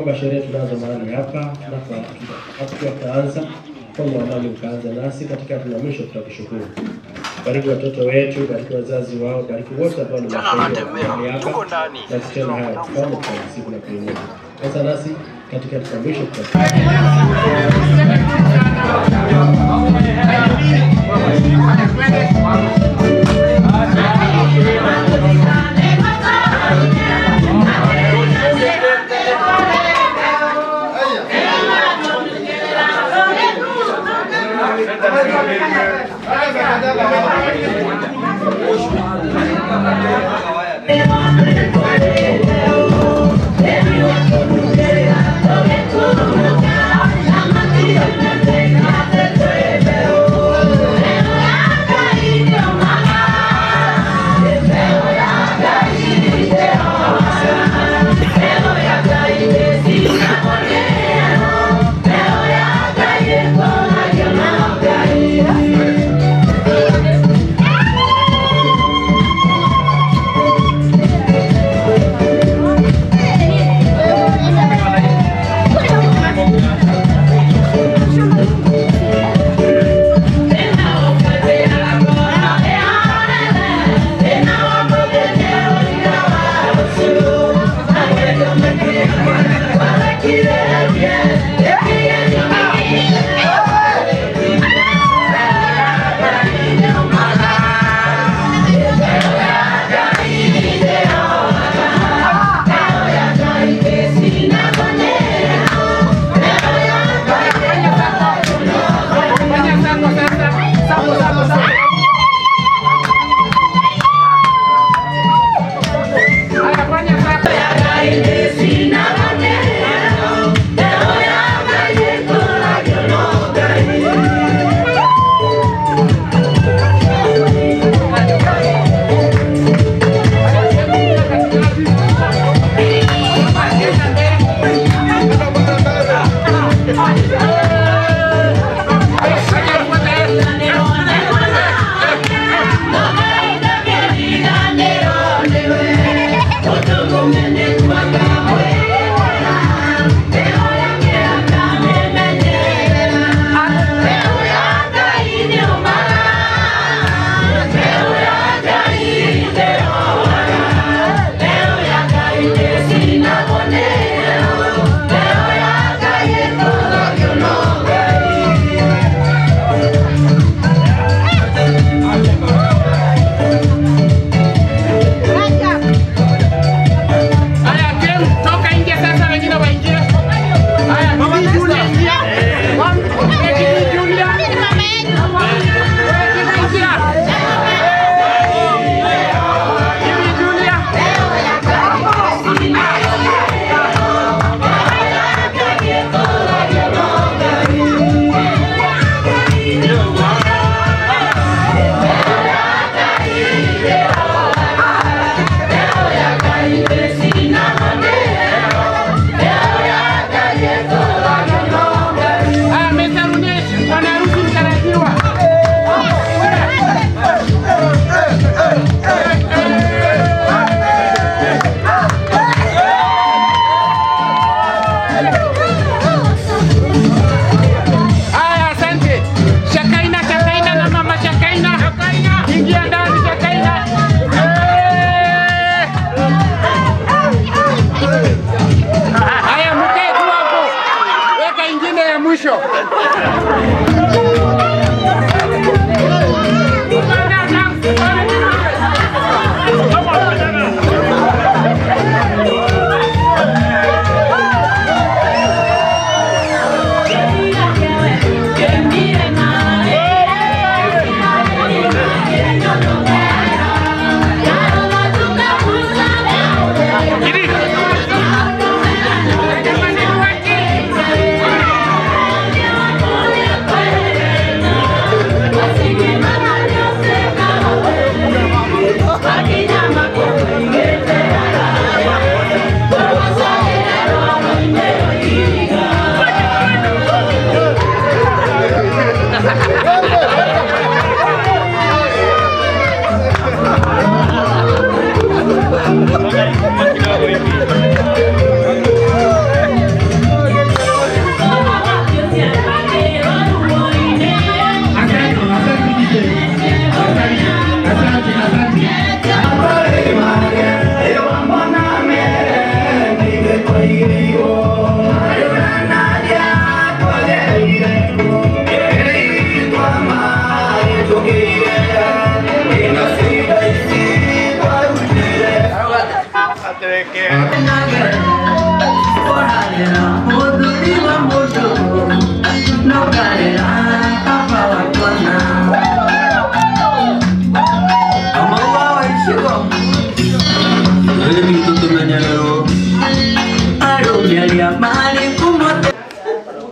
kwamba sherehe tunazo mahali hapa na kwa tutaanza kwa amani ukaanza nasi katika tuna mwisho tutakushukuru. Bariki watoto wetu, bariki wazazi wao, bariki wote ambao ni mahali hapa na kutenda haya tufanye kwa siku na kuinua. Sasa nasi katika tuna mwisho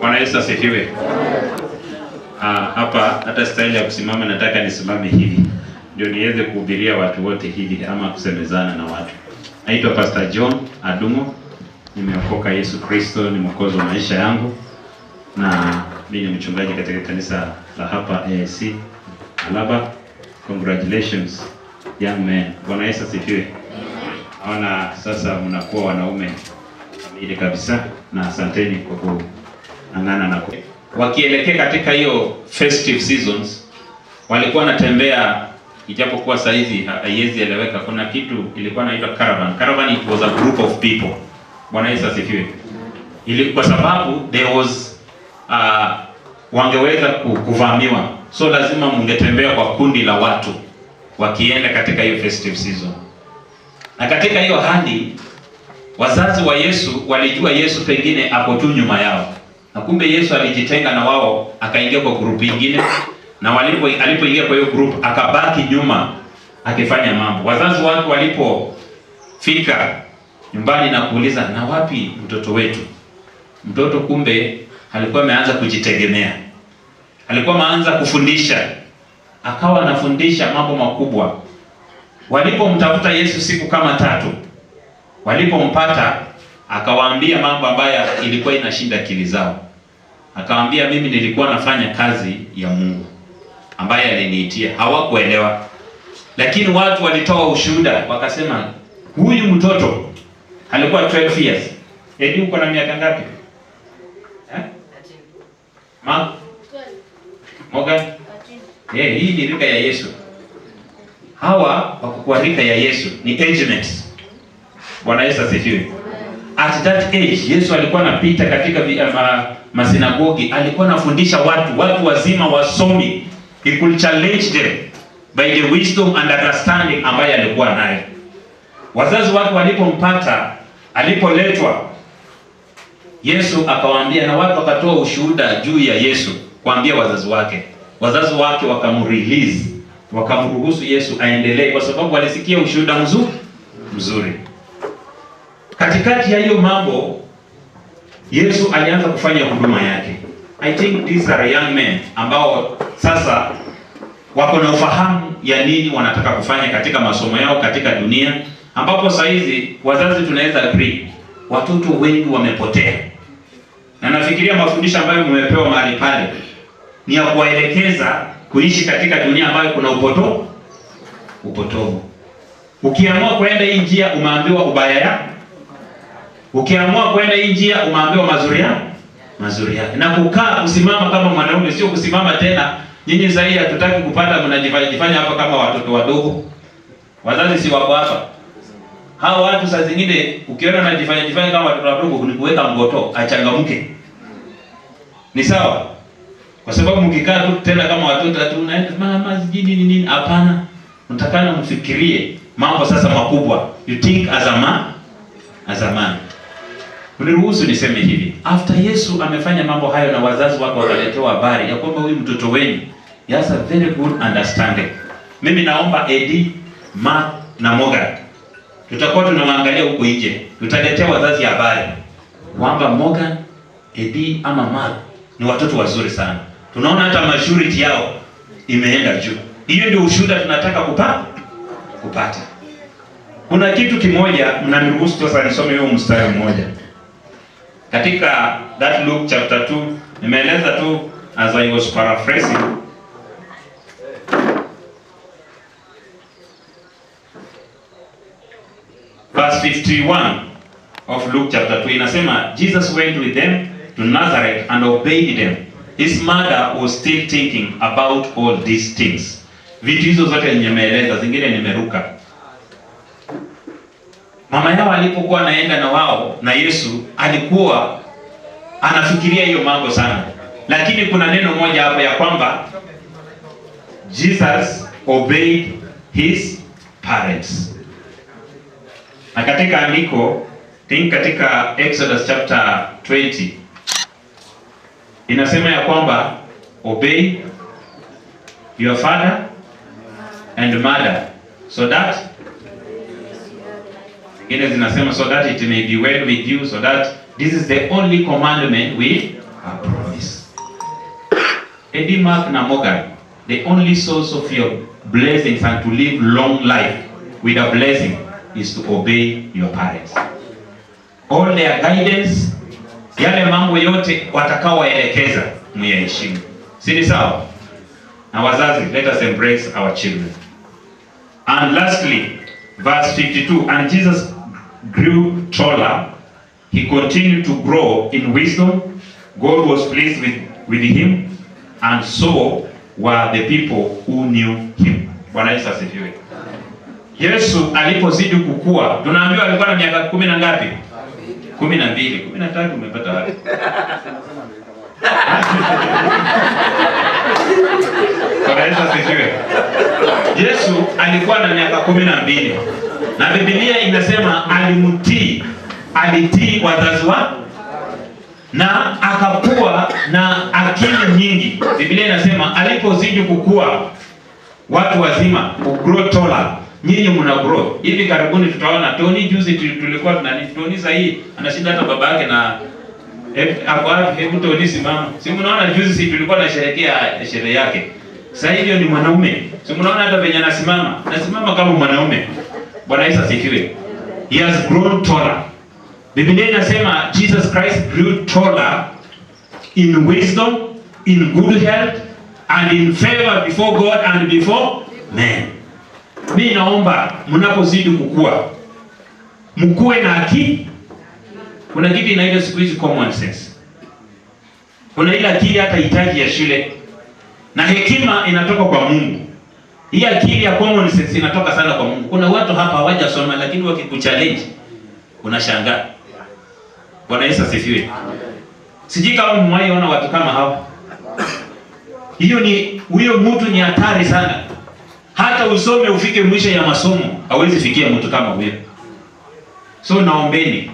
Bwana Yesu asifiwe. Hapa hata staili ya kusimama nataka nisimame hivi ndio niweze kuhubiria watu wote hivi ama kusemezana na watu. Naitwa Pastor John Adumo. Nimeokoka, Yesu Kristo ni mwokozi wa maisha yangu, na mimi ni mchungaji katika kanisa la hapa AIC Alaba. Congratulations young men. Bwana Yesu asifiwe. Naona sasa mnakuwa wanaume kamili kabisa, na asanteni kwa kuangana na wakielekea katika hiyo festive seasons. Walikuwa wanatembea, ijapokuwa saa hizi haiwezi eleweka, kuna kitu ilikuwa inaitwa caravan. Caravan, it was a group of people. Bwana Yesu asifiwe. Kwa sababu there was wangeweza kuvamiwa, so lazima mungetembea kwa kundi la watu wakienda katika hiyo festive season. Na katika hiyo hali wazazi wa Yesu walijua Yesu pengine ako tu nyuma yao, na kumbe Yesu alijitenga na wao akaingia kwa group nyingine, na alipoingia kwa hiyo group akabaki nyuma akifanya mambo. Wazazi wake walipofika nyumbani na kuuliza, na wapi mtoto wetu? Mtoto kumbe alikuwa ameanza kujitegemea, alikuwa ameanza kufundisha, akawa anafundisha mambo makubwa. Walipomtafuta Yesu siku kama 3, walipompata akawaambia mambo ambayo ilikuwa inashinda akili zao. Akawaambia, mimi nilikuwa nafanya kazi ya Mungu ambaye aliniitia. Hawakuelewa, lakini watu walitoa ushuhuda, wakasema huyu mtoto alikuwa 12 years. Edi, uko na miaka ngapi? Moga? Hii ni rika ya Yesu. Hawa wakuwa rika ya Yesu ni age mates. Bwana Yesu asifiwe. At that age Yesu alikuwa anapita katika masinagogi, alikuwa anafundisha watu wazima wasomi. He could challenge them by the wisdom and understanding ambaye alikuwa nayo. Wazazi wake walipompata, alipoletwa, Yesu akawaambia, na watu wakatoa ushuhuda juu ya Yesu kuambia wazazi wake. Wazazi wake wakamrelease, wakamruhusu Yesu aendelee kwa sababu walisikia ushuhuda mzuri. Katikati ya hiyo mambo, Yesu alianza kufanya huduma yake. I think these are young men ambao sasa wako na ufahamu ya nini wanataka kufanya katika masomo yao katika dunia, ambapo saa hizi wazazi tunaweza agree watoto wengi wamepotea. Na nafikiria mafundisho ambayo mmepewa mahali pale ni ya kuwaelekeza kuishi katika dunia ambayo kuna upotovu. Ukiamua kwenda hii njia umeambiwa ubaya yake. Ukiamua kwenda hii njia umeambiwa mazuri yake. Na kukaa kusimama kama mwanaume sio kusimama tena. Nyinyi sasa hivi hatutaki kupata, mnajifanya hapa kama watoto wadogo. Wazazi si wako hapa. Hao watu saa zingine ukiona anajifanya kama watoto wadogo, kunikuweka mgoto achangamke. Ni sawa? Kwa sababu mkikaa tu tena kama watoto tu naenda mama sijini nini, hapana. Mtakana mfikirie mambo sasa makubwa. You think as a man. Uniruhusu niseme hivi. After Yesu amefanya mambo hayo na wazazi wake wakaletewa habari ya kwamba huyu mtoto wenu has a very good understanding. Mimi naomba Eddie, Mark na Morgan, tutakuwa tunamwangalia huko nje. Tutaletea wazazi habari kwamba Morgan, Eddie ama Mark ni watoto wazuri sana. Tunaona hata maturity yao imeenda juu. Hiyo ndio ushuhuda tunataka kupata. Kuna kitu kimoja, mnaniruhusu sasa nisome huo mstari mmoja. Katika that Luke chapter 2, nimeeleza tu as I was paraphrasing. Verse 51 of Luke chapter 2 inasema, Jesus went with them to Nazareth and obeyed them. His mother was still thinking about all these things. Vitu hizo zote nimeeleza, zingine nimeruka. Mama yao alipokuwa anaenda na wao na Yesu, alikuwa anafikiria hiyo mambo sana. Lakini kuna neno moja hapa ya kwamba Jesus obeyed his parents. Na katika andiko katika Exodus chapter 20 inasema ya kwamba obey your father and mother so that zinasema so that it may be well with you, so that this is the only commandment we promise. Eddie, Mark na Morgan, the only source of your blessings and to live long life with a blessing is to obey your parents. All their guidance, yale mambo yote watakaowaelekeza muyaheshimu. Si ni sawa? Na wazazi, let us embrace our children. And lastly, verse 52, and Jesus grew taller, he continued to grow in wisdom, God was pleased with him, and so were the people who knew him. Bwana Yesu asifiwe. Yesu alipozidi kukua, tunaambiwa alikuwa na miaka 10 na ngapi? 12, 13 umepata wapi? Bwana Yesu asifiwe. Yesu alikuwa na miaka 12. Na Biblia inasema alitii wazazi wa na akakuwa na akili nyingi. Biblia inasema alipozidi kukua, watu wazima grow taller, nyinyi mna grow. Hivi karibuni tutaona Tony, juzi tulikuwa tunani Tony sahi anashinda hata baba yake na hebu Tony simama. Si mnaona juzi si tulikuwa tunasherehekea sherehe yake. Sasa hiyo ni mwanaume. Si mnaona hata venye anasimama kama mwanaume. Bwana Yesu asifiwe. He has grown taller. Biblia inasema Jesus Christ grew taller in wisdom, in good health, and in favor before God and before men. Mimi naomba mnapozidi kukua, mkue na akili. Kuna kitu inaitwa siku hizi common sense. Kuna ile akili hata hitaji ya shule. Na hekima inatoka kwa Mungu. Hii akili ya common sense inatoka sana kwa Mungu. Kuna watu hapa hawajasoma lakini wakikuchallenge unashangaa. Bwana Yesu asifiwe. Sijui kama mmewahi ona watu kama hao. Huyo mtu ni hatari sana. Hata usome ufike mwisho ya masomo, hawezi fikia mtu kama huyo. So naombeni,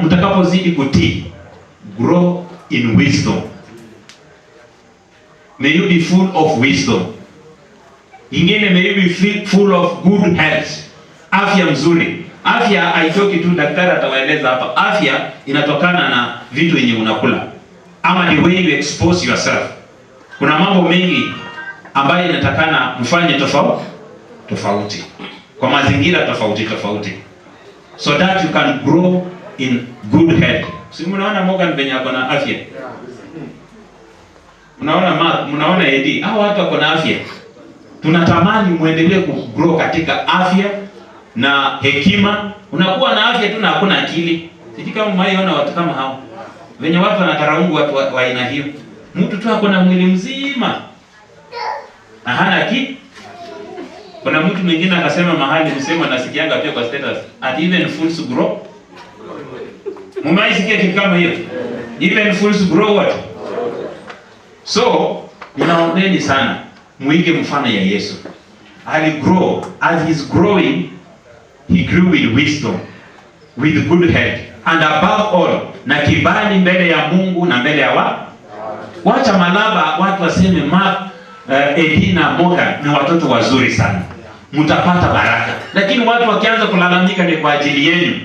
mtakapozidi kutii, grow in wisdom. May you be full of wisdom. Ingine, may you be full of good health. Afya mzuri. Afya haitoki tu, daktari atawaeleza hapa. Afya inatokana na vitu yenye unakula, ama the way you expose yourself. Kuna mambo mengi ambayo inatakana mfanye tofauti kwa mazingira tofauti, so that you can grow in good health. Si mnaona Morgan venye ako na afya? Mnaona Eddie, hao watu wako na afya. Tunatamani muendelee kugrow katika afya na hekima. Unakuwa na afya tu na hakuna akili. Sijui kama mmeona watu kama hao. Venye watu wanataraungu watu wa aina hiyo. Mtu tu ako na mwili mzima na hana akili. Kuna mtu mwingine akasema mahali msemo nasikianga pia kwa status, at even fools grow. Mmeisikia kitu kama hiyo? Even fools grow what? So, ninaombeni sana muige mfano ya Yesu. Aligrow, as he's growing, he grew with wisdom, with good health, and above all, na kibali mbele ya Mungu na mbele ya wacha malaba watu waseme Eddie na Morgan ni watoto wazuri sana, mtapata baraka. Lakini watu wakianza kulalamika ni kwa ajili yenu,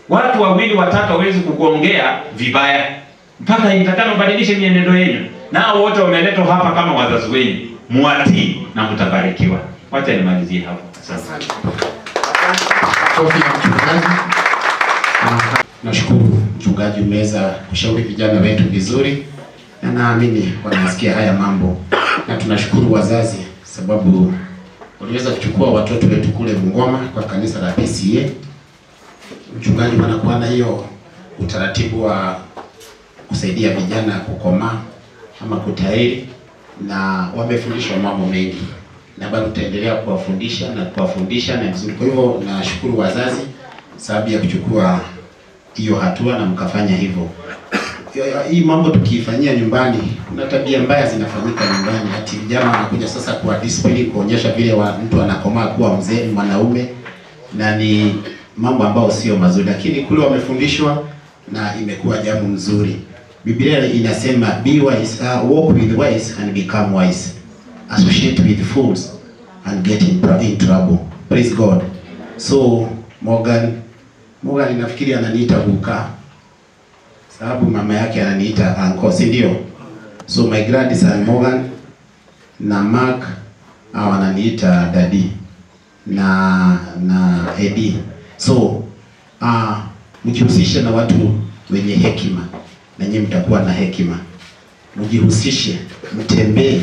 watu wawili watatu hawezi kukuongea vibaya, mpaka itakana mbadilishe mienendo yenu. Nao wote wameletwa hapa kama wazazi wenu, muatii na mtabarikiwa. Wacha nimalizie hapo. Asante. Nashukuru mchungaji, umeweza kushauri vijana wetu vizuri, na naamini wanasikia haya mambo, na tunashukuru wazazi sababu waliweza kuchukua watoto wetu kule Bungoma kwa kanisa la PCA. Mchungaji wanakuwa na hiyo utaratibu wa kusaidia vijana kukomaa ama kutahiri, na wamefundishwa mambo mengi, na bado tutaendelea kuwafundisha na vizuri. Kwa hivyo nashukuru wazazi sababu ya kuchukua hiyo hatua na mkafanya hivyo. Hii mambo tukifanyia nyumbani, kuna tabia mbaya zinafanyika nyumbani. Hati vijana wanakuja sasa kwa discipline, kuonyesha vile mtu anakomaa kuwa mzee mwanaume, na ni mambo ambayo sio mazuri, lakini kule wamefundishwa na imekuwa jambo mzuri. Biblia inasema be wise, walk with wise and become wise, associate with fools and get in trouble. Praise God. So Morgan nafikiri ananiita Buka, sababu mama yake ananiita uncle, si ndio? So my grandson Morgan na Mark au ananiita daddy na Eddie. So mjihusishe na watu wenye hekima na nyinyi mtakuwa na hekima. Mjihusishe, mtembee,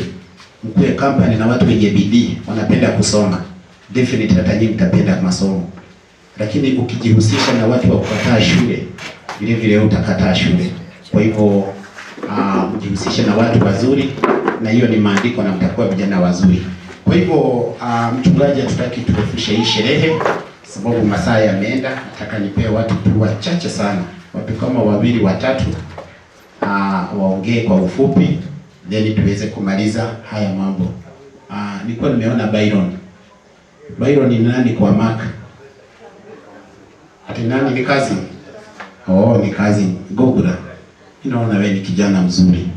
mkue company na watu wenye bidii, wanapenda kusoma. Definitely hata nyinyi mtapenda masomo. Lakini ukijihusisha na watu wa kukataa shule, vile vile utakataa shule. Kwa hivyo mjihusishe na watu wazuri, na hiyo ni maandiko, na mtakuwa vijana wazuri. Kwa hivyo mchungaji, hatutaki turefushe hii sherehe sababu masaa yameenda. Nataka nipee watu tu wachache sana, watu kama 2 3 waongee kwa ufupi, then tuweze kumaliza haya mambo. Nilikuwa nimeona Byron ni nani kwa Mark? Ati nani ni kazi? Ni kazi. Gogura, inaona wewe ni kijana mzuri.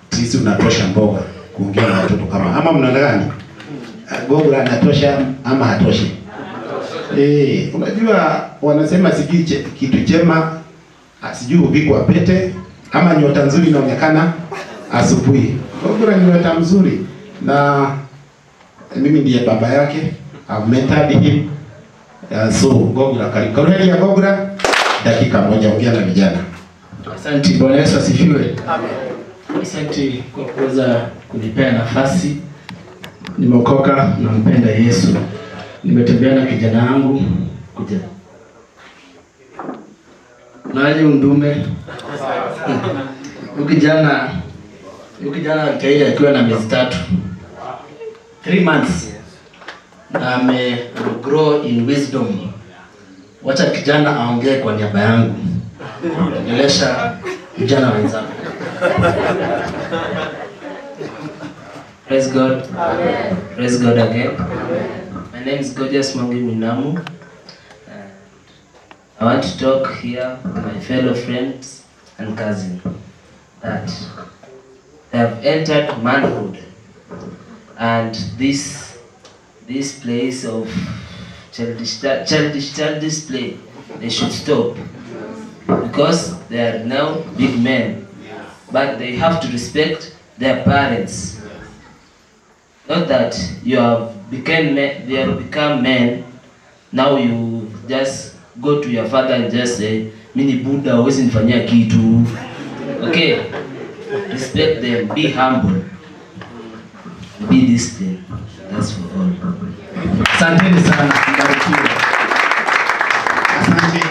Sisi unatosha mboga kuongea na watoto kama ama mnaona gani? Gogura anatosha ama hatoshi? Unajua wanasema sijui kitu chema sijui uvikwa pete, ama nyota nzuri inaonekana asubuhi. Gogura ni nyota mzuri, na mimi ndiye baba yake. I've mentored him. So Gogura, karibu ya Gogura, dakika moja ongea na vijana. Asante. Bwana Yesu asifiwe. Amen. Asante kwa kuweza kunipea nafasi. Nimeokoka, nampenda Yesu. Nimetembea na kijana wangu kuja. Naje undume. Ukijana alikaida akiwa na miezi 3 months. Na ame grow in wisdom. Wacha kijana aongee kwa niaba yangu. Ongelesha vijana wenzangu. Praise God. Amen. Praise God again. Amen. My name is Gorgeous Mwangi Minamu. I want to talk here with my fellow friends and cousins that they have entered manhood, and this place of childish play, they should stop, because they are now big men, but they have to respect their parents. Not that you have become men, now you just go to your father and just say, mini Buddha always nifanyia kitu. Okay, respect them, be humble, be disciplined. That's for all. Asante sana, mbarikiwe.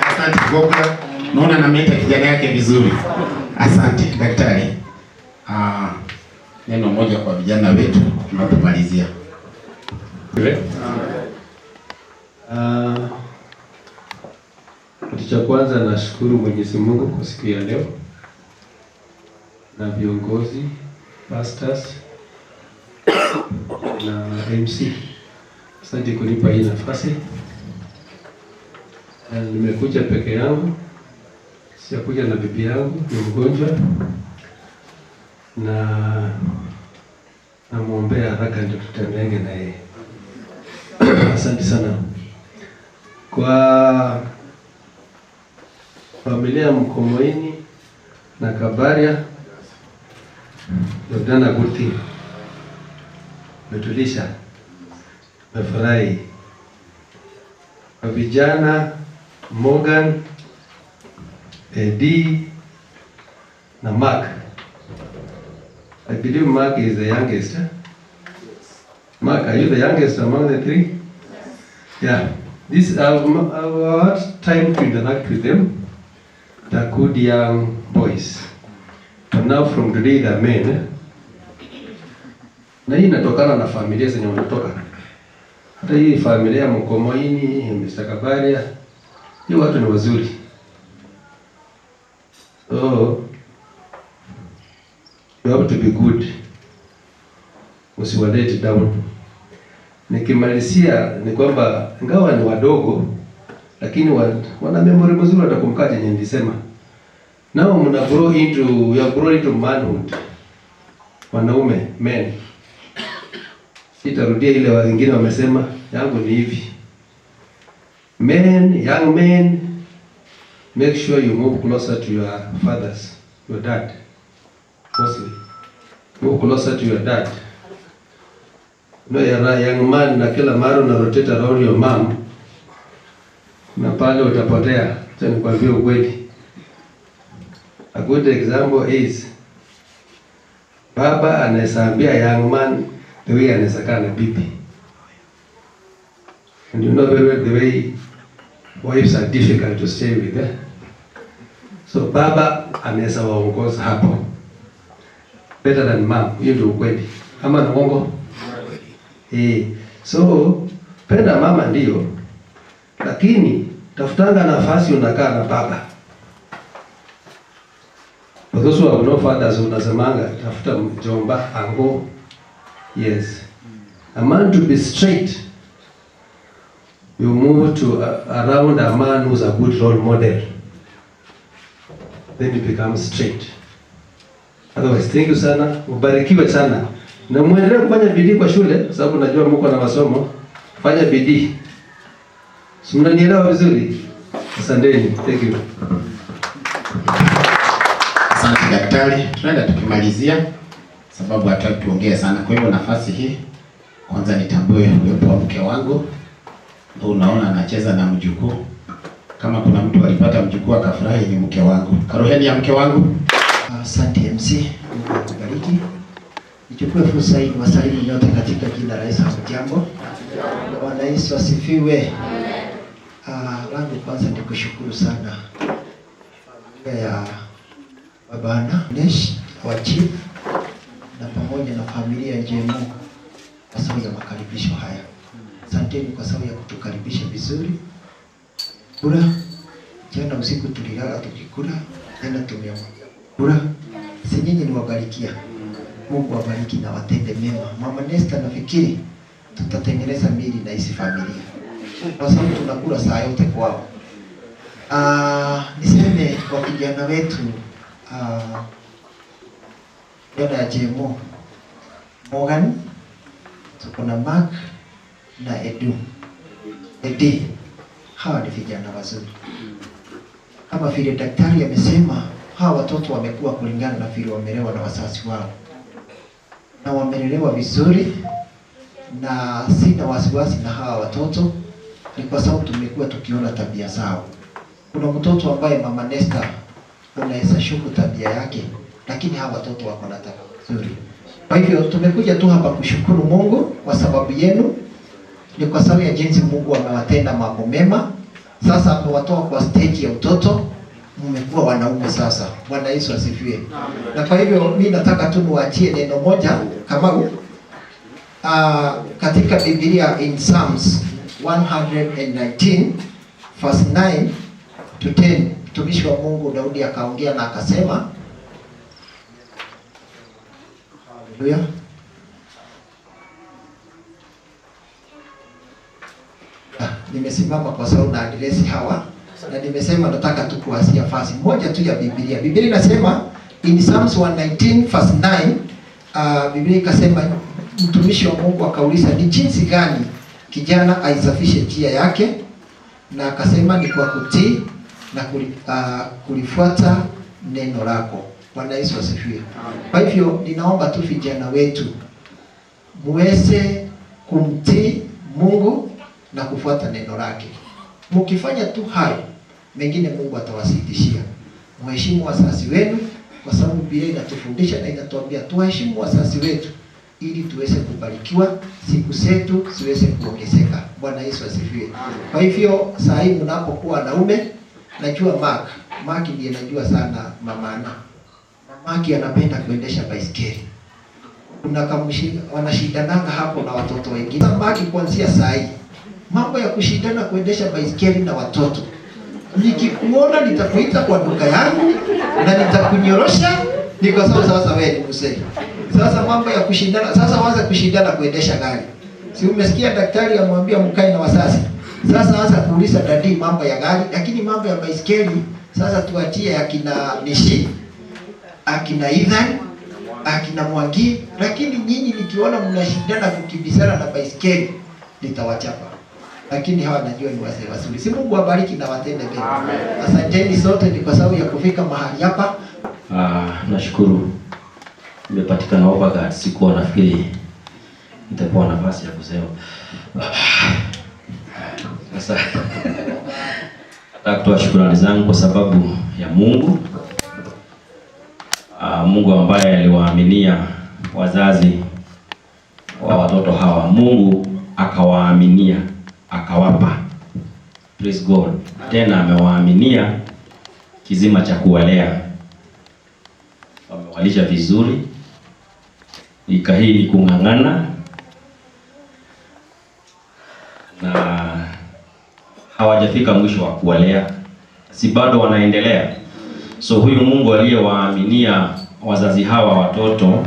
Asante Gogura. Naona nameta kijana yake vizuri. Asante daktari. Neno moja kwa vijana wetu tunapomalizia. Kitu cha kwanza, nashukuru Mwenyezi Mungu kwa siku ya leo na viongozi, pastors na MC. Asante kunipa hii nafasi. Nimekuja peke yangu, sijakuja na bibi yangu, ni mgonjwa, na namuombea haraka ndio tutembenge na yeye. Asante sana. Kwa familia Mkomoini na Kabaria, you've done a good thing. Metulisha, mefurahi. Kwa vijana Morgan, Eddie na Mark. I believe Mark is the youngest. Huh? Mark, are you the youngest among the 3? Yeah. This I've had time to interact with them. They're good young boys. But now from today they're men. Eh? Na hii inatokana na familia zenye wanatoka. Hata hii familia ya Mkomoini, Mr. Kabaria, hii watu ni wazuri. So you have to be good. Usiwalete down. Nikimalizia ni kwamba ingawa ni wadogo, lakini wana memory mzuri, watakumbuka yenye nilisema. Now you have grown into manhood. Wanaume, men. Sitarudia ile wengine wamesema, yangu ni hivi. Men, young men, make sure you move closer to your fathers, your dad. Mostly. Move closer to your dad. No, you're a young man na kila mara una rotate around your mom. Na pale utapotea. Acha nikwambie ukweli. A good example is baba anayeambia young man the way anaweza na bibi. And you know very well the way wives are difficult to stay with. So baba anaweza waongoza hapo. Better than mom. Hiyo ndio ukweli. Ama na uongo? So penda mama ndio. Lakini tafutanga nafasi unakaa na baba. For those who have no fathers, unasemanga tafuta mjomba, ango. Yes. A man to be straight, you move to around a man who's a good role model. Then you become straight. Otherwise, thank you sana. Ubarikiwe sana. Na muendelee kufanya bidii kwa shule, sababu najua mko na masomo. Fanya bidii. Si mnanielewa vizuri? Asanteni. Thank you. Asante daktari. Tunaenda tukimalizia sababu hataki tuongee sana. Kwa hivyo nafasi hii kwanza nitambue uwepo wa mke wangu. Ndio unaona anacheza na mjukuu. Kama kuna mtu alipata mjukuu akafurahi ni mke wangu. Karoheni ya mke wangu. Asante MC. Mungu akubariki. Nichukue fursa hii kuwasalimu nyote katika jina la Yesu. Jambo. Bwana Yesu asifiwe. Langu kwanza ni kushukuru sana familia ya Babana Nesh wa Chief na pamoja na familia ya JMO kwa sababu ya makaribisho haya. Asanteni kwa sababu ya kutukaribisha vizuri. Kura jana usiku tulilala tukikula, tena tumeamka kura. Si nyinyi ni wabarikia. Mungu wabariki na watende mema. Mama Nesta nafikiri tutatengeneza mili na hizi familia. Kwa sababu tunakula saa yote kwao. Niseme kwa vijana wetu yana ya JMO Morgan, tuko na Mark na Edi. Hawa ni vijana wazuri. Kama vile daktari amesema, hawa watoto wamekuwa kulingana na vile wamelewa na wazazi wao. Na wamelelewa vizuri na sina wasiwasi na hawa watoto, ni kwa sababu tumekuwa tukiona tabia zao. Kuna mtoto ambaye Mama Nesta unaweza shuku tabia yake, lakini hawa watoto wako na tabia nzuri. Kwa hivyo tumekuja tu hapa kushukuru Mungu kwa sababu yenu. Ni kwa sababu ya jinsi Mungu amewatenda mambo mema. Sasa amewatoa kwa stage ya utoto, mmekuwa wanaume sasa. Bwana Yesu asifiwe. Na kwa hivyo mimi nataka tu niwaachie neno moja kama katika Biblia in Psalms 119 verse 9 to 10, mtumishi wa Mungu Daudi akaongea na akasema, haleluya, nimesimama kwa sababu na adresi hawa na nimesema nataka tu kuwasia fasi moja tu ya Biblia. Biblia inasema in Psalms 119 verse 9, Biblia ikasema, mtumishi wa Mungu akauliza ni jinsi gani kijana aisafishe njia yake, na akasema ni kwa kutii na kulifuata neno lako. Bwana Yesu asifiwe. Kwa hivyo ninaomba tu vijana wetu muweze kumtii Mungu na kufuata neno lake. Mkifanya tu hayo, mengine Mungu atawasitishia. Mheshimu wazazi wenu, kwa sababu Biblia inatufundisha na inatuambia tuheshimu wazazi wetu ili tuweze kubarikiwa, siku zetu ziweze kuongezeka. Bwana Yesu asifiwe. Kwa hivyo saa hii mnapokuwa wanaume, najua Mark ndiye najua sana mama Ana. Mark anapenda kuendesha baiskeli. Kuna wanashindananga hapo na watoto wengine. Mark kuanzia saa hii, mambo ya kushindana kuendesha baiskeli na watoto, nikikuona nitakuita kwa duka yangu na nitakunyorosha, ni kwa sababu sasa wewe ni mzee. Sasa mambo ya kushindana, sasa waanze kushindana kuendesha gari. Si umesikia daktari amwambia mkae na wazazi. Sasa anza kuuliza dadi mambo ya gari, lakini mambo ya baiskeli sasa tuachie akina Nishi, akina Ethan, akina Mwangi, lakini nyinyi nikiona mnashindana kukimbizana na baiskeli nitawachapa. Lakini hawa najua ni wazee wazuri. Si Mungu awabariki na watende mema. Asanteni sote ni kwa sababu ya kufika mahali hapa. Nashukuru nimepatikana hapa, sikuwa nafikiri nitakuwa nafasi ya kusema. Sasa nataka kutoa shukrani zangu kwa sababu ya Mungu. Mungu ambaye aliwaaminia wazazi wa watoto hawa. Mungu akawaaminia, akawapa. Praise God. Tena amewaaminia kizima cha kuwalea. Wamewalisha vizuri. Hii ni kung'ang'ana na hawajafika mwisho wa kuwalea, si bado wanaendelea. So huyu Mungu aliyewaaminia wazazi hawa watoto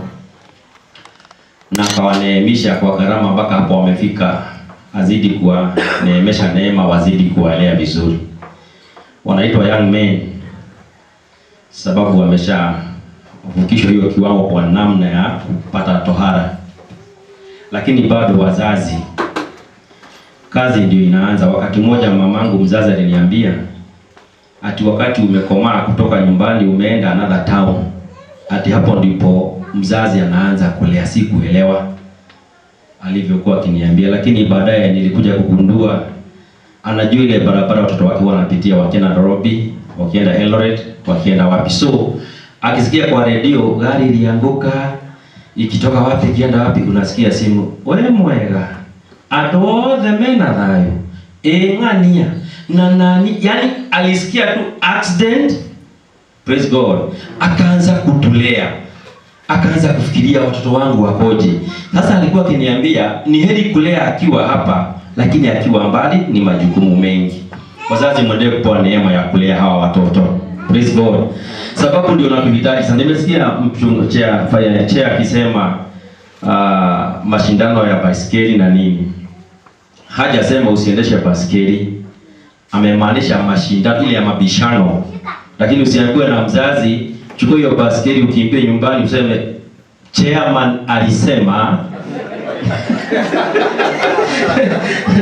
na akawaneemisha kwa gharama mpaka hapo wamefika, azidi kuwaneemesha neema, wazidi kuwalea vizuri. Wanaitwa young men sababu wameshavukishwa hiyo kiwango kwa namna ya kupata tohara. Lakini bado wazazi, kazi ndio inaanza. Wakati mmoja mamangu mzazi aliniambia ati wakati umekomaa kutoka nyumbani umeenda another town, ati hapo ndipo mzazi anaanza kulea. Sikuelewa alivyokuwa akiniambia, lakini baadaye nilikuja kugundua anajua ile barabara watoto wake wanapitia wakienda Nairobi, wakienda Eldoret, wakienda wapi. So akisikia kwa redio gari ilianguka ikitoka wapi kienda wapi, unasikia simu, wewe mwega atothe mena thayo ng'ania na nani, yani alisikia tu accident. Praise God. Akaanza kutulea, akaanza kufikiria watoto wangu wakoje. Sasa alikuwa akiniambia ni heri kulea akiwa hapa, lakini akiwa mbali ni majukumu mengi. Wazazi mwendelee kupewa neema ya kulea hawa watoto. Praise God. Sababu ndio natuhitaji sana. Nimesikia mchungaji akisema mashindano ya baiskeli na nini. Hajasema usiendeshe baiskeli. Amemaanisha mashindano ile ya mabishano. Lakini usiambiwe na mzazi, chukua hiyo baiskeli ukimbie nyumbani useme chairman alisema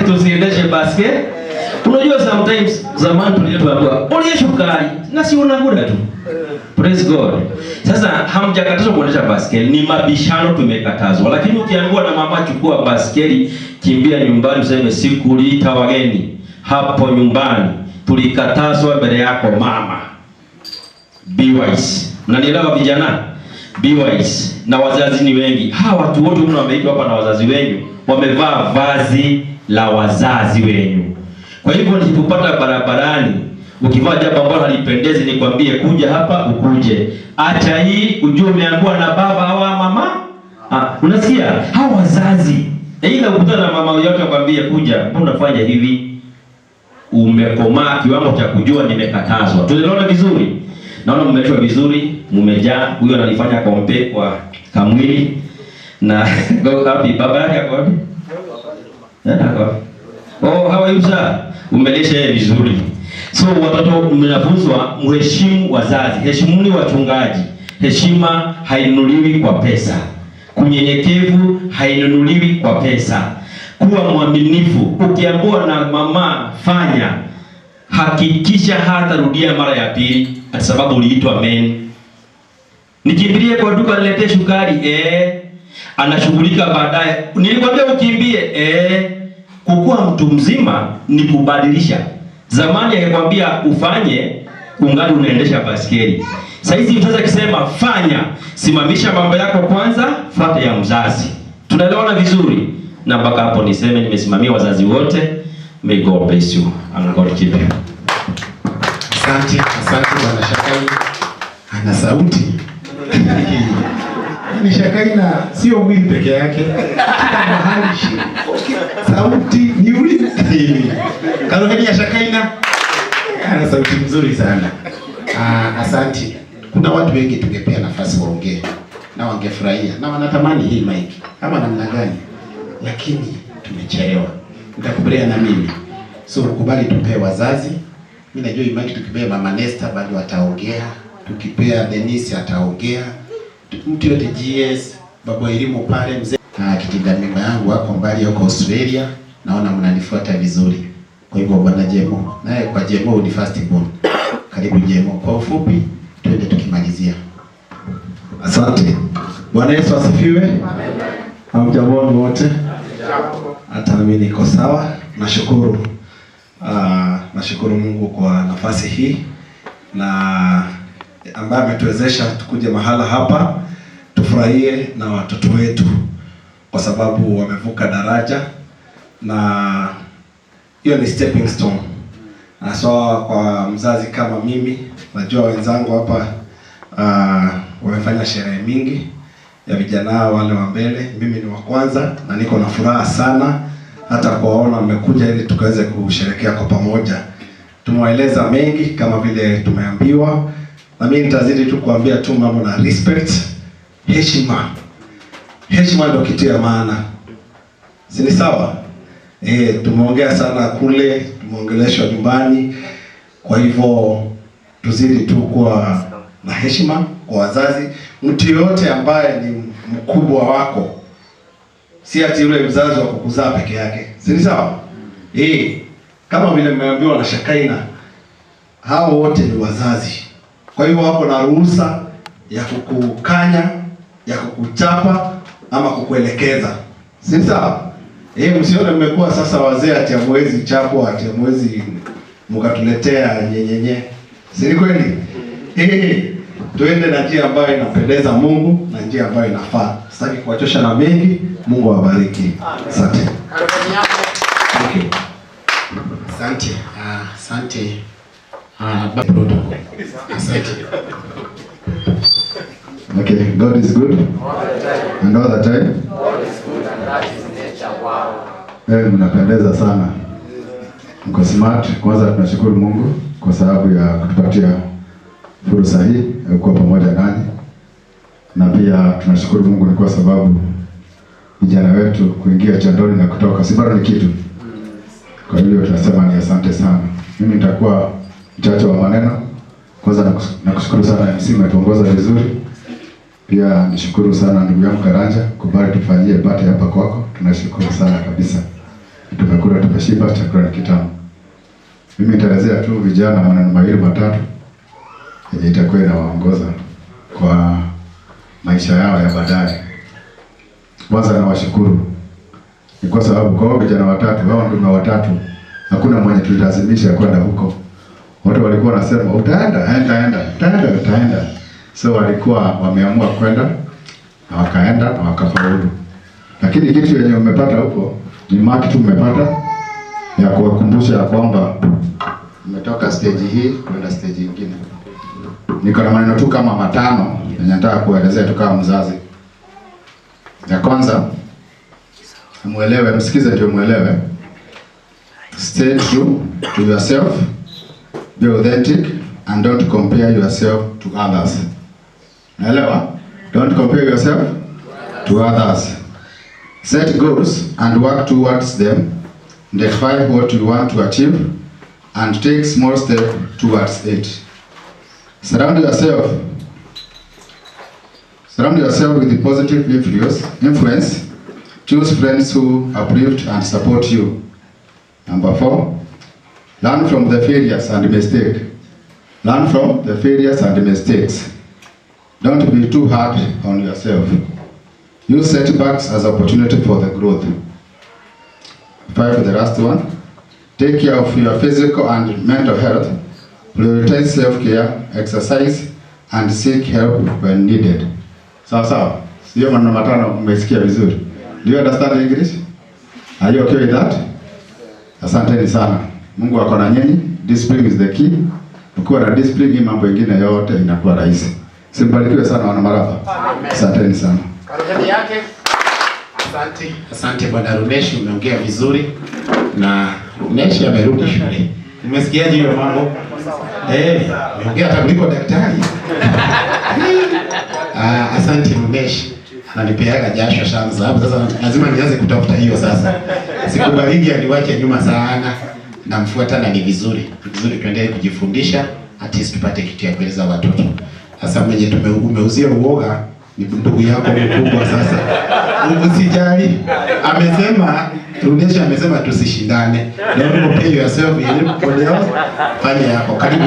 tusiendeshe baiskeli. Unajua sometimes zamani tulitoambiwa ole shukari na si unakula tu. Praise God. Sasa hamjakatazwa kuendesha baiskeli, ni mabishano tumekatazwa. Lakini ukiambiwa na mama chukua baiskeli kimbia nyumbani useme sikuliita wageni hapo nyumbani, tulikatazwa mbele yako mama. Be wise. Mnanielewa vijana? Be wise. Na wazazi ni wengi. Hawa watu wote mno wameitwa hapa na wazazi wengi, wamevaa vazi la wazazi wenu. Kwa hivyo nikipata barabarani ukivaa jambo ambalo halipendezi, nikwambie kuja hapa ukuje. Acha hii ujue umeambiwa na baba au mama. Unasikia? Hawa wazazi. Ila ukutana na mama yote akwambie kuja, mbona unafanya hivi? Umekomaa kiwango cha kujua nimekatazwa. Tunaelewana vizuri? Naona mmeelewa vizuri, mmejaa. Huyo ananifanya kompe kwa kamwili na go happy. Baba yake ako wapi? Oh, how are you sir? Umelesha vizuri. So watoto mnafunzwa mheshimu wazazi, heshimuni wachungaji. Heshima hainunuliwi kwa pesa. Kunyenyekevu hainunuliwi kwa pesa. Kuwa mwaminifu. Ukiambiwa na mama fanya, hakikisha hatarudia mara ya pili kwa sababu uliitwa men. Nikimbilie kwa duka niletee sukari, anashughulika baadaye. Nilikwambia ukimbie, kukua mtu mzima ni kubadilisha. Zamani alikwambia ufanye, ungali unaendesha baiskeli. Sasa hizi mzazi akisema fanya, simamisha mambo yako kwanza, fuata ya mzazi. Tunaelewana vizuri? Na mpaka hapo niseme nimesimamia wazazi wote. May God bless you and God keep you. Asante Bwana Shakaina. Ana sauti. Ni Shakaina sio mwili peke yake. Mahali sauti ni uli. Karogeni ya Shakaina. Ana sauti nzuri sana. Asante. Kuna watu wengi tungepea nafasi waongee na wangefurahia na wanatamani hii mic. Kama namna gani? Lakini tumechelewa. Utakubaliana na mimi? So ukubali tupee wazazi. Mimi najua imani tukipea Mama Nesta bado ataongea, tukipea Denise ataongea, mtu yote GS, baba elimu pale mzee. Kitinda mimba yangu wako mbali huko Australia, naona mnanifuata vizuri. Kwa hivyo bwana Jemo, naye kwa Jemo ni first born. Karibu Jemo. Kwa ufupi twende tukimalizia. Asante. Bwana Yesu asifiwe. Amen. Hamjambo wote? Hata mimi niko sawa. Nashukuru. Nashukuru Mungu kwa nafasi hii na ambaye ametuwezesha tukuje mahala hapa tufurahie na watoto wetu kwa sababu wamevuka daraja, na hiyo ni stepping stone. So kwa mzazi kama mimi, najua wenzangu hapa wamefanya sherehe mingi ya vijana wale wa mbele. Mimi ni wa kwanza na niko na furaha sana hata kuwaona mmekuja ili tukaweze kusherehekea kwa pamoja. Tumewaeleza mengi kama vile tumeambiwa, na mimi nitazidi tu kuambia tu mambo na respect, heshima. Heshima ndio kitu ya maana. Si ni sawa? Tumeongea sana kule, tumeongeleshwa nyumbani. Kwa hivyo tuzidi tu kuwa na heshima kwa wazazi. Mtu yote ambaye ni mkubwa wako, si ati yule mzazi wa kukuzaa peke yake. Si ni sawa? Kama vile mmeambiwa na Shakaina, hao wote ni wazazi. Kwa hivyo hapo na ruhusa ya kukukanya, ya kukuchapa ama kukuelekeza. Si sawa? Msione mmekuwa sasa wazee ati hamwezi chapwa, ati hamwezi mkatuletea nyenyenye. Si ni kweli? Tuende na njia ambayo inampendeza Mungu na njia ambayo inafaa. Sitaki kuwachosha na mengi. Mungu awabariki. Asante. Okay. Asante. Asante. Asante. Okay, God is good. And all the time. Mnapendeza sana. Mko smart. Kwanza tunashukuru Mungu kwa sababu ya kutupatia fursa hii ya kuwa pamoja nanyi. Na pia tunashukuru Mungu ni kwa sababu vijana wetu kuingia chandoni na kutoka si bado ni kitu. Kwa hiyo tunasema ni asante sana. Mimi nitakuwa mchache wa maneno. Kwanza nakushukuru sana MC, umetuongoza vizuri. Pia nishukuru sana ndugu yangu Karanja kubali tufanyie bate hapa kwako. Tunashukuru sana kabisa. Tumekula tumeshiba, chakula ni kitamu. Mimi nitaelezea tu vijana maneno mawili matatu yenye itakuwa inawaongoza kwa maisha yao ya baadaye. Kwanza nawashukuru. Ni kwa sababu kwa vijana watatu, hao ndugu watatu, hakuna mwenye tulilazimisha kwenda huko. Watu walikuwa wanasema utaenda. So walikuwa wameamua kwenda na wakaenda na wakafaulu. Lakini kitu yenye umepata huko ni mark tu umepata ya kuwakumbusha ya kwamba umetoka stage hii kwenda stage nyingine. Niko na maneno tu kama matano yenye nataka kuelezea tu kama mzazi. Ya kwanza, muelewe, msikize ndio muelewe. Stay true to yourself, be authentic and don't compare yourself to others. Naelewa? Don't compare yourself to others. Set goals and work towards them. Define what you want to achieve and take small steps towards it. Surround yourself with the positive influence. Choose friends who uplift and support you. Number 4, learn from the failures and mistakes. Learn from the failures and mistakes. Don't be too hard on yourself. Use setbacks as opportunity for the growth. 5, the last one. Take care of your physical and mental health. Prioritize self-care, exercise, and seek help when needed. Sawa. Sio maneno matano umesikia vizuri. Do you understand English? Are you okay with that? Asanteni sana. Mungu ako na nyinyi. Discipline is the key. Ukiwa na discipline hii mambo mengine yote inakuwa rahisi. Simbarikiwe sana wana Maraba. Asanteni sana. Karibuni yake. Asante Bwana Runeshi, umeongea vizuri. Na Runeshi amerudi shule. Umesikiaje hiyo mambo? Umeongea hata kuliko daktari. Asante Runeshi. Ananipeaga jasho shanza. Sasa lazima nianze kutafuta hiyo sasa. Sikubaliki aliwache nyuma sana. Namfuata na ni vizuri. Ni vizuri tuendelee kujifundisha at least tupate kitu ya kueleza watoto. Sasa mwenye umeuzia uoga ni ndugu yako mkubwa sasa. Usijali. Amesema tusishindane. Don't compare yourself with anybody else. Fanya yako. Karibu.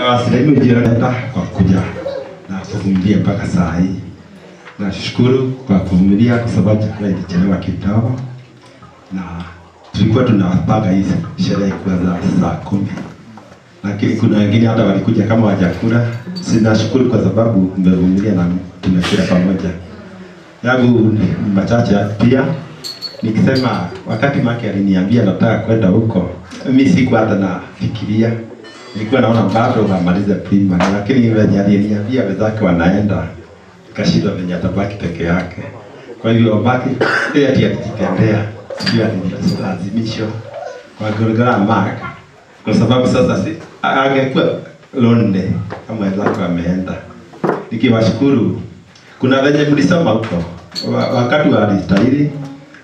Asalamu jirani kwa kuja na kuvumilia mpaka saa hii. Nashukuru kwa kuvumilia kwa sababu chakula ilichelewa kidogo. Na tulikuwa tunapanga hii sherehe kuanza saa 10. Lakini kuna wengine hata walikuja kama wajakula. Sinashukuru kwa sababu mmevumilia na tumekula pamoja. Yangu machache pia nikisema wakati Maki aliniambia nataka kwenda huko, mimi sikuwa hata nafikiria. Nilikuwa naona bado amalize primary, lakini yeye aliniambia wenzake wanaenda, kashinda venye atabaki peke yake. Kwa hivyo Maki yeye alijitendea, sio alilazimisho kwa Golgotha Mark, kwa sababu sasa angekuwa londe kama wenzake wameenda. Nikiwashukuru, kuna wenye mlisoma huko wakati wa alistahili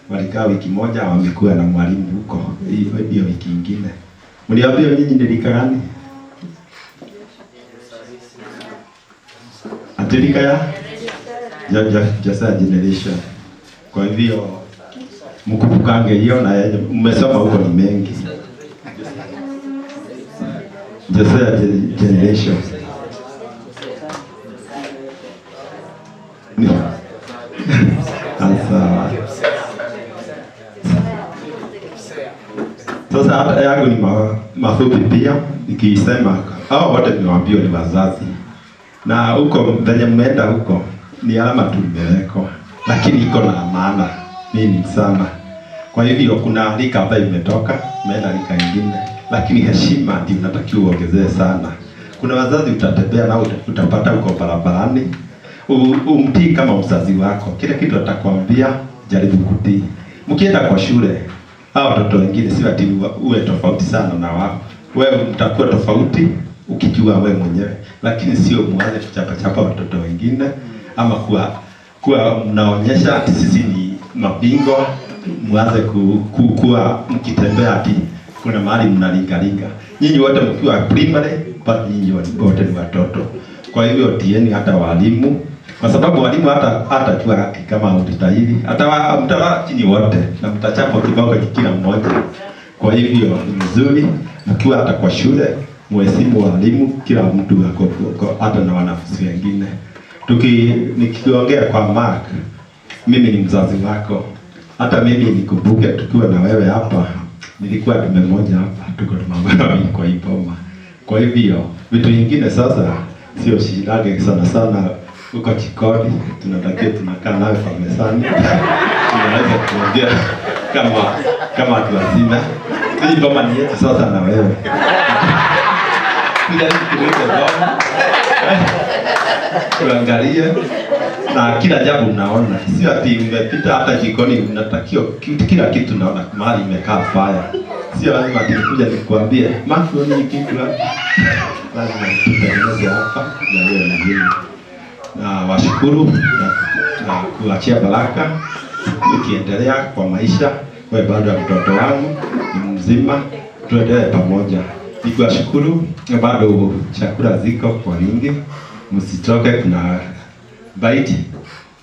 walikaa wiki moja, wamekuwa na mwalimu huko hiyo wiki nyingine. Mliambia nyinyi nilika gani? Atilika ya Jasa generation. Kwa hivyo mkumbukange hiyo, na mmesoma huko ni mengi. Jasa generation. Sasa hata yangu ni mafupi pia, nikisema hao wote niwaambia ni wazazi. Na huko venye mmeenda huko ni alama tu imewekwa, lakini iko na maana nini sana. Kwa hivyo kuna rika ambayo imetoka, imeenda rika nyingine, lakini heshima ndio unatakiwa uongezee sana. Kuna wazazi utatembea nao utapata huko barabarani, umtii kama mzazi wako. Kila kitu atakwambia jaribu kutii. Mkienda kwa shule, hao watoto wengine si ati uwe tofauti sana na wao. Wewe mtakuwa tofauti ukijua wewe mwenyewe, lakini sio mwanze kuchapa watoto wengine ama kuwa mnaonyesha ati sisi ni mabingwa, mwanze kuwa mkitembea ati kuna mahali mnalingalinga. Nyinyi wote mkiwa primary, but nyinyi wote ni watoto. Kwa hivyo tieni hata walimu, kwa sababu walimu hata jua kama utastahili, hata mtawala chini wote na mtachapa kibao kila mmoja. Kwa hivyo ni vizuri mkiwa hata kwa shule mheshimu walimu, kila mtu ako hata na wanafunzi wengine. Nikiongea kwa Mark, mimi ni mzazi wako. Hata mimi nikumbuke tukiwa na wewe hapa, nilikuwa tumemoja hapa, tuko tumangana kwa iboma. Kwa hivyo vitu vingine sasa sio shidage sana huko jikoni, tunatakiwa tunakaa nawe kwa mezani. Tunaweza kuongea kama watu wazima. Hii boma ni yetu sasa na wewe. Kuangalia na kila jambo unaona, sio ati umepita hata jikoni unatakiwa kila kitu naona mahali imekaa faya. Sio lazima ati kuja nikwambie Mark ni kitu hapa. Lazima tutengeneze hapa na leo nyingine. Na washukuru na kuachia baraka ukiendelea kwa maisha. Wewe bado mtoto wangu ni mzima, tuendelee pamoja. Nikuwashukuru, bado chakula ziko kwa wingi, msitoke, kuna bite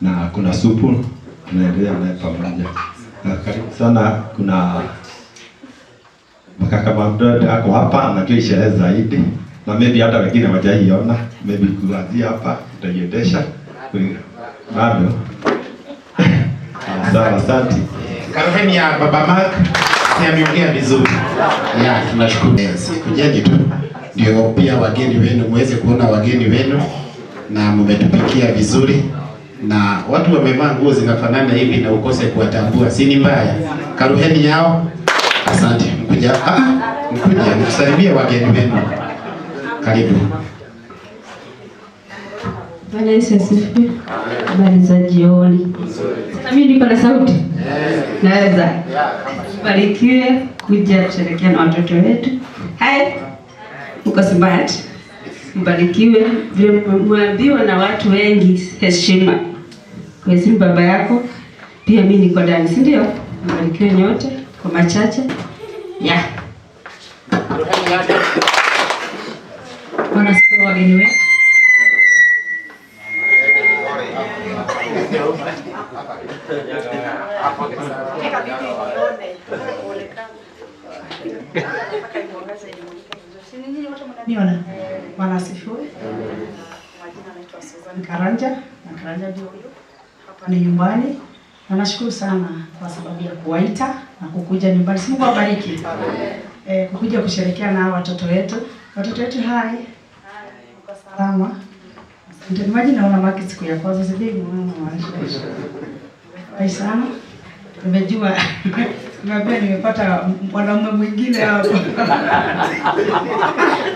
na kuna supu, tunaendelea naye pamoja. Karibu sana, kuna makaka mdogo ako hapa anajua sherehe zaidi, na maybe hata wengine hawajaiona, maybe kuanzia hapa utaiendesha bado. Sawa, asante. Karibuni ya Baba Mark, ameongea vizuri. Tunashukuru. Kujeni tu ndio pia wageni wenu muweze kuona wageni wenu, na mmetupikia vizuri, na watu wamevaa nguo zinafanana hivi na ukose kuwatambua, si ni mbaya. Karuheni yao. Asante. Mkuja mkusalimie wageni wenu. Karibu. Bwana Yesu asifiwe. Habari za jioni. Sasa mimi niko na sauti? Naweza. Barikiwe kuja kusherehekea na watoto wetu. Hai. Mko smart. Mbarikiwe. Vile mmeambiwa na watu wengi, heshima. kuheshimu baba yako. Pia mimi niko ndani, si ndio? Mbarikiwe nyote kwa machache. Yeah. Bwana siku wageni wetu. Niona. Bwana asifiwe. Majina naitwa Susan Karanja, na Karanja ndio huyo. Hapa ni nyumbani. Na nashukuru sana kwa sababu ya kuwaita na kukuja nyumbani. Mungu awabariki. Kukuja kusherehekea na watoto wetu. Watoto wetu hai. Kwa salama. Asante. Imagine naona maki siku ya kwanza sibegi mama wanasha. Hai sana. Nimejua nimepia nimepata mwanaume mwingine hapa.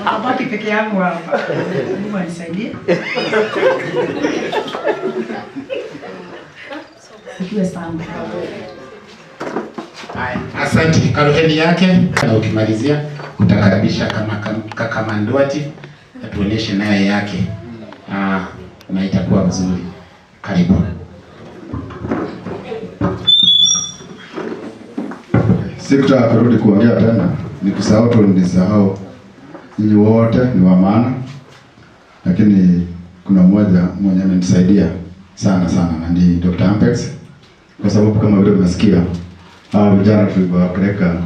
Mabaki peke yangu hapa. Mungu anisaidie. Sikiwe sana. Asante. Karoheni yake na ukimalizia utakaribisha kaka Mandwati atuonyeshe naye yake. Na itakuwa vizuri. Karibu. Sikutaka kurudi kuongea tena, nikusahau tu nilisahau. Nyinyi wote ni wa maana, lakini kuna mmoja mwenye amenisaidia sana na ni Dr. Ampex, kwa sababu kama vile umesikia hao vijana tuliwapeleka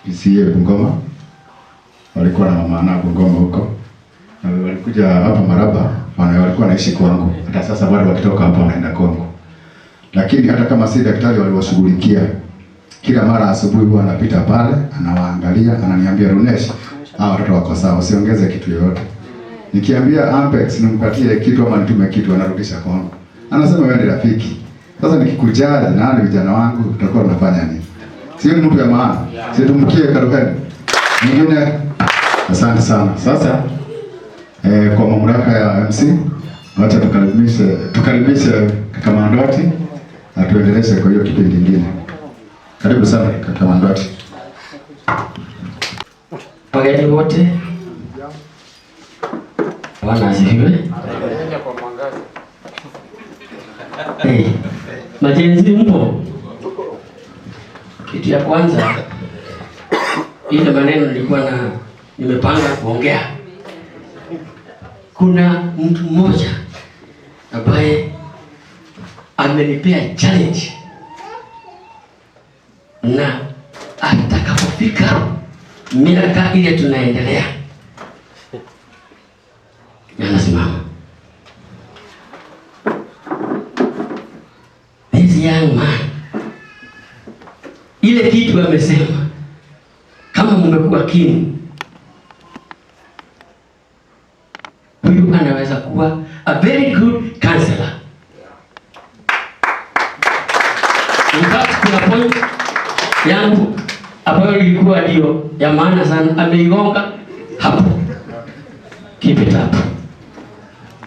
PCA Bungoma, walikuwa na mama Bungoma huko, na walikuja hapa Maraba, walikuwa naishi Kongo. Hata sasa bado wakitoka hapa wanaenda Kongo, lakini hata kama si daktari waliwashughulikia. Kila mara asubuhi huwa anapita pale, anawaangalia, ananiambia Runesh, hao watoto wako sawa, usiongeze kitu yoyote. Nikiambia Ampex nimpatie kitu ama nitume kitu, anarudisha Kongo. Anasema wewe ni rafiki. Sasa nikikujali na wale vijana wangu tutakuwa tunafanya nini? Sio ni mtu ya maana. Sio tumkie Karuheni. Nyingine asante sana. Sasa kwa mamlaka ya MC wacha tukaribishe kaka Mandwati na tuendeleze kwa hiyo kipindi kingine. Karibu sana kaka Mandwati. Wageni wote. Bwana asifiwe. Majenzi mpo? Kitu ya kwanza ile maneno nilikuwa nimepanga kuongea. Kuna mtu mmoja ambaye amenipea challenge, na atakapofika miaka ile tunaendelea, anasimama. This young man, ile kitu amesema, kama mmekuwa kini, huyu anaweza kuwa a very good counselor. In fact, kuna point yangu ambayo ilikuwa ndio ya maana sana, ameigonga hapo. Keep it up.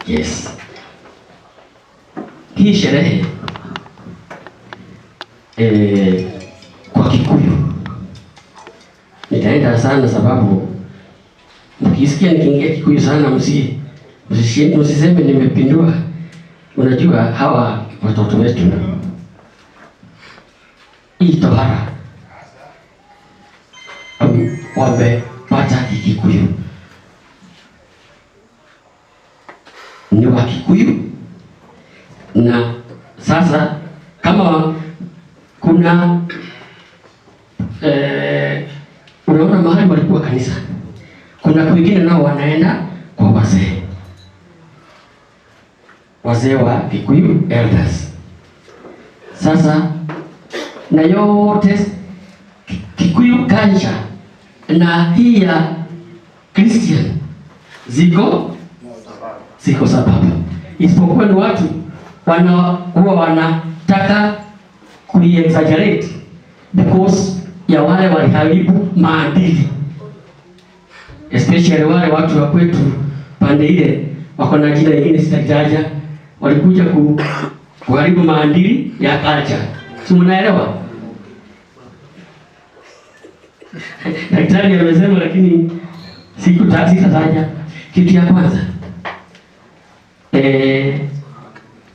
Yes. Hii sherehe kwa Kikuyu nitaenda sana, sababu mkisikia nikiingia Kikuyu sana msiseme nimepindua. Unajua hawa watoto wetu hii tohara wamepata Kikuyu, ni wa Kikuyu. Na sasa kama kuna unaona mahali walikuwa kanisa, kuna kwingine nao wanaenda kwa wazee wa Kikuyu elders. Sasa na yote Kikuyu culture na hii ya Christian ziko sababu, isipokuwa ni watu huwa wanataka exaggerate because ya wale waliharibu maadili, especially wale watu wa kwetu pande ile wako na jina lingine sitataja, walikuja kuharibu maadili ya culture. Si mnaelewa? Daktari amesema, lakini sitataja. Kitu ya kwanza,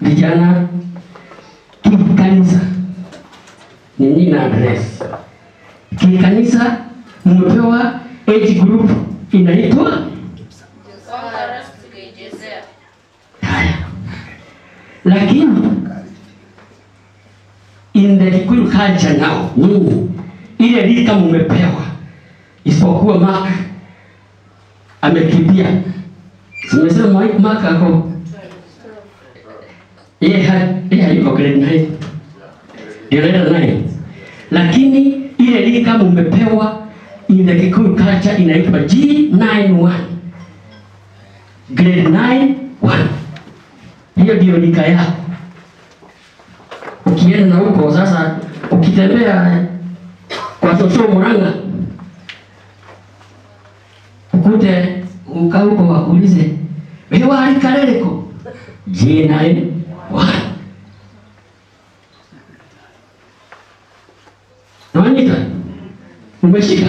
vijana kikanisa nini na address. Kikanisa mmepewa age group inaitwa haya, lakini in the Kikuyu culture now nyinyi ile rika mmepewa, isipokuwa Mark amekimbia. Simesema Mark ako yeye yuko grade 9 grade 9, lakini ile rika mmepewa in the Kikuyu culture inaitwa G91 grade 9 1. Hiyo ndio rika yako. Ukienda na huko sasa, ukitembea kwa Shosho Murang'a ukute uka huko wakuulize wewe walikaleleko G91. Nawanika umeshika.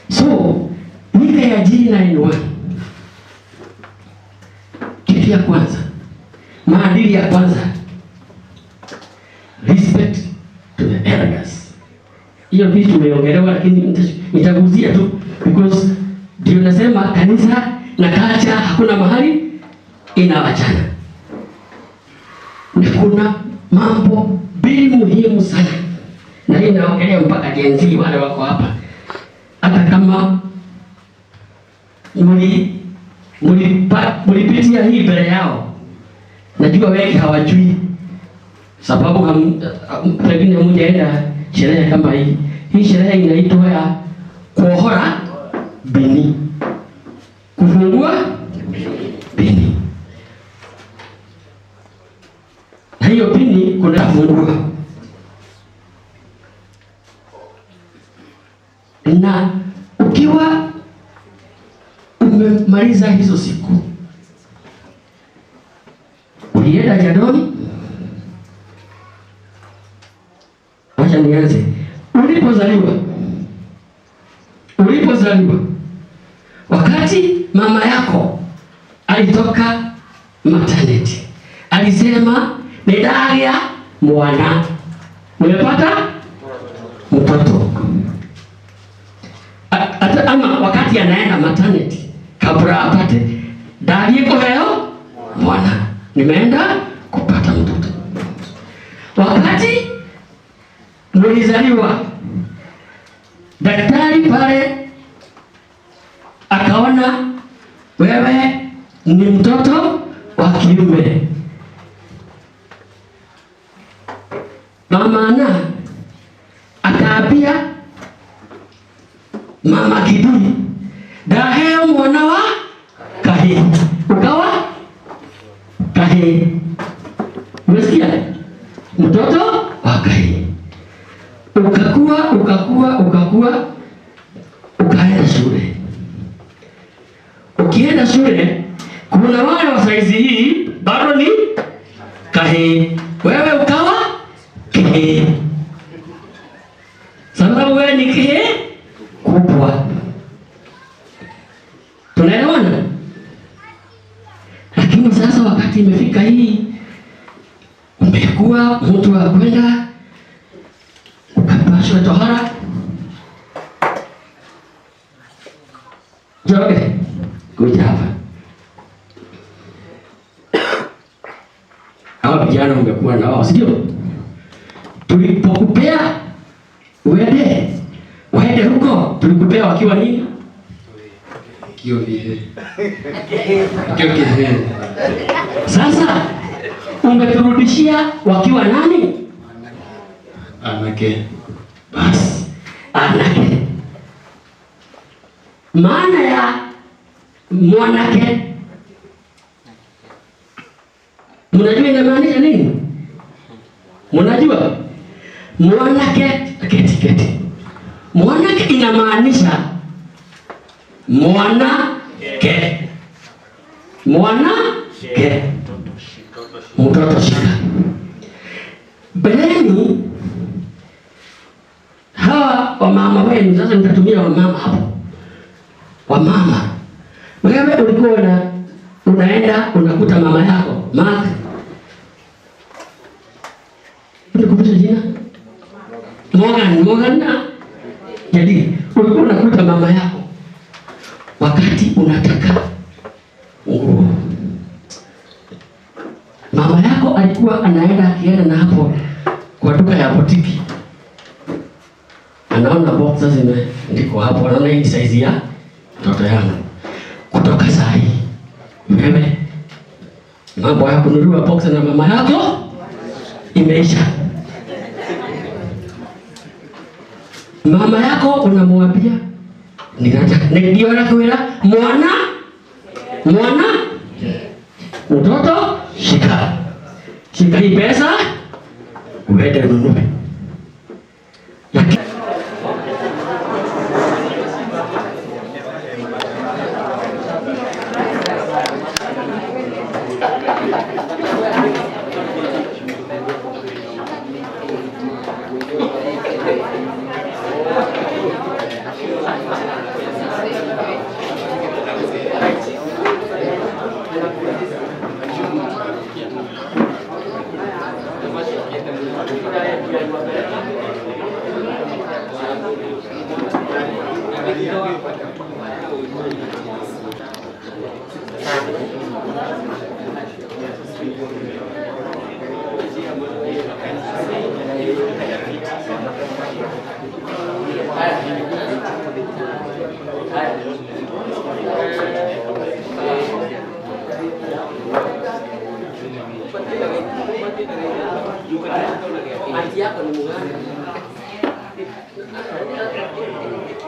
So nika ya G91, kitu ya kwanza, maadili ya kwanza, respect to the elders. Hiyo vitu tumeongelewa, lakini nitaguzia tu because ndio nasema kanisa na culture hakuna mahali inawachana. Na kuna mambo mbili muhimu sana, na hii naongelea mpaka Gen Z wale wako hapa. Hata kama mulipitia hii mbele yao, najua wengi hawajui sababu pengine mmojaenda sherehe kama hii. Hii sherehe inaitwa ya kuohora bini, kufungua bini. Na hiyo bini kuna kufungua, na ukiwa umemaliza hizo siku, ulienda jadoni. Wacha nianze ulipozaliwa, wakati mama yako alitoka maternity, alisema nidaria mwana, umepata mtoto. Ama wakati anaenda maternity, kabla apate daria koheo mwana, nimeenda kupata mtoto. Wakati mulizaliwa, daktari pale akaona wewe ni mtoto wa kiume. Mama ana akaambia mama Kidui, daheo mwana wa kahi, ukawa kahi. Umesikia? Mtoto wa kahi. Ukakua, ukaenda shule. Ukienda shule, kuna wale wa saizi hii bado ni kahi, wewe ukawa kihi. Sababu wewe ni kihi kubwa. Tunaelewana? Lakini sasa wakati imefika hii, umekuwa mtu wa kwenda ukapashwa tohara. Joge, kuja hapa. Hawa vijana umekuwa na wao, sio? Tulipokupea uende huko, tulikupea wakiwa nini? Kiovie. Sasa ungeturudishia wakiwa nani? Anake. Bas, anake. Maana ya mwanake, mnajua inamaanisha nini? Mnajua? Mwanake, keti. Mwanake inamaanisha mwanake. Mwanake. Mtoto shika. Beleni hawa wamama wenu, sasa nitatumia wamama hapo. Wamama, wewe ulikuwa unaenda unakuta mama yako Mark nikumbushe jina. Morgan na jadi ulikuwa unakuta mama yako wakati unataka nguo. Mama yako alikuwa akienda na hapo kwa duka ya botiki. Anaona boxer zimeandikwa hapo, anaona hii size ya mtoto yangu. Kutoka saa hii wewe mambo ya kununua boxer na mama yako imeisha. Mama yako unamwambia ninataka ndio nakwenda mwana mtoto shika hii pesa uende ununue.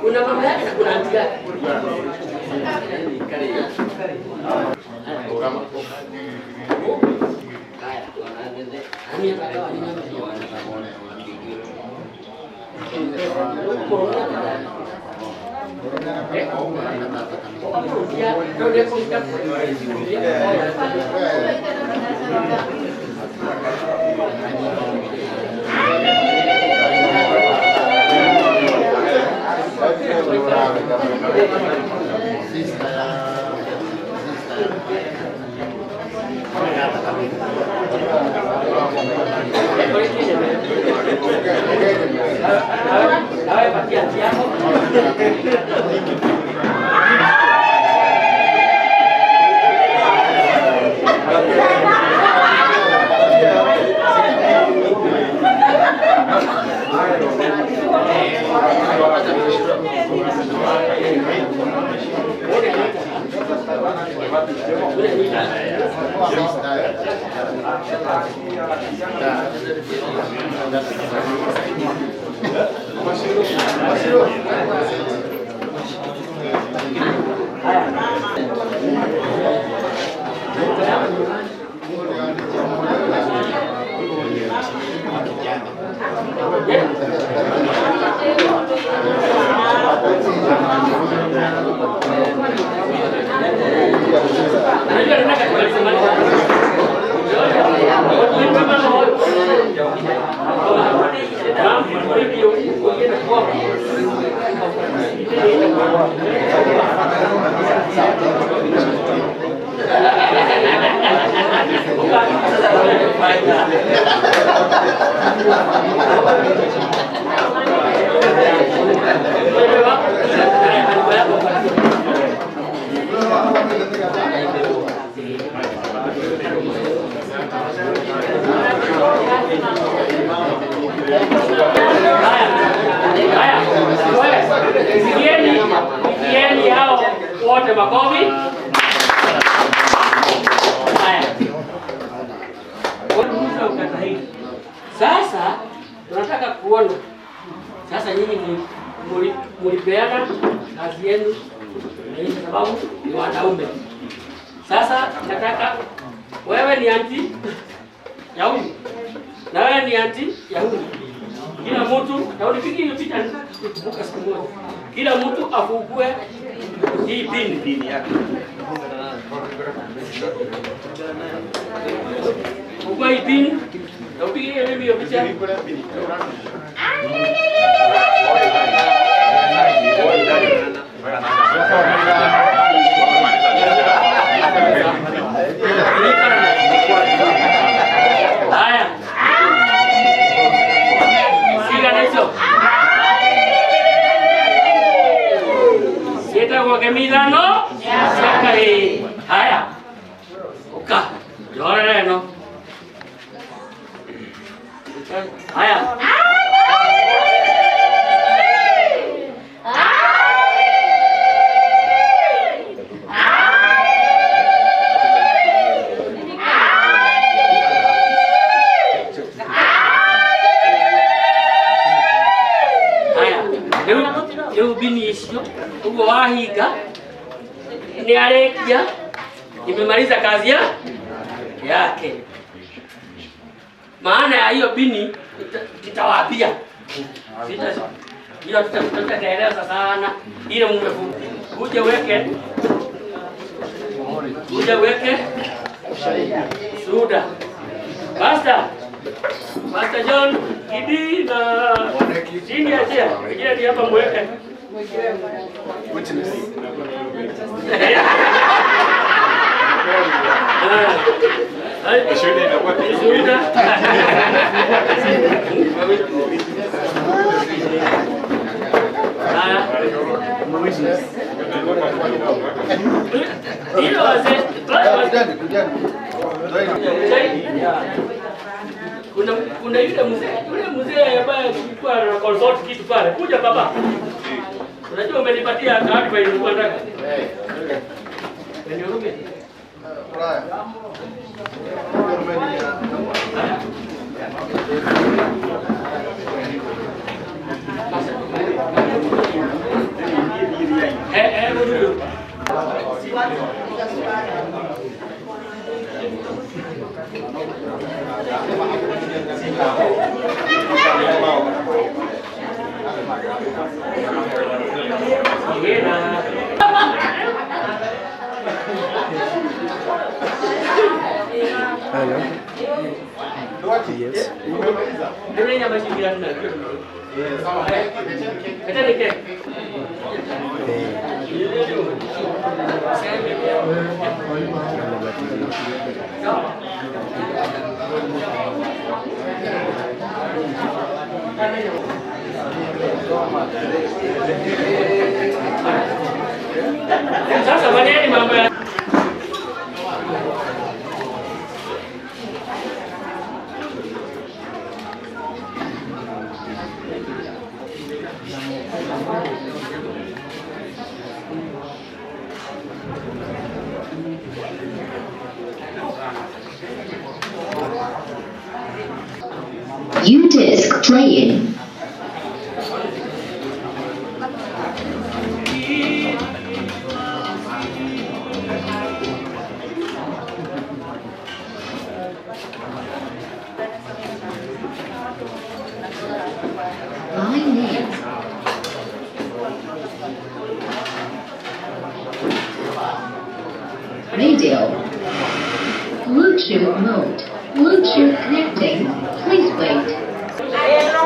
Kuna mama yake na kuna anti yake. Sikieni hao wote makofi. Sasa tunataka kuona sasa nyinyi mulipeana kazi yenu kwa sababu ni wanaume. Sasa nataka wewe ni anti ya huyu na wewe ni anti ya huyu. Kila mtu na unipigie hiyo picha nitakumbuka siku moja. Kila mtu afungue hii pini yake. Fungua hii pini na upige mimi hiyo picha. Haya. Haya. Leo bini isio ugo wahiga ni arekia imemaliza kazi yake. Maana ya hiyo bini tutawaambia. Hiyo tutaeleza sana ile uje weke Suda. Pastor John Gidi na chini ya chair. Ngine ni hapa mweke. Witness. Ashuhuda inakuwa Suda. Hilo wazee. Kuna yule mzee ambaye alikuwa na consult kitu pale. Kuja baba. Unajua umenipatia taarifa ilikuwa nataka. Ndio rume. Hello. Yes. Sasa fanyeni mambo ya U-Disc playing. Line in. Radio. Bluetooth mode. Bluetooth connecting. Please wait.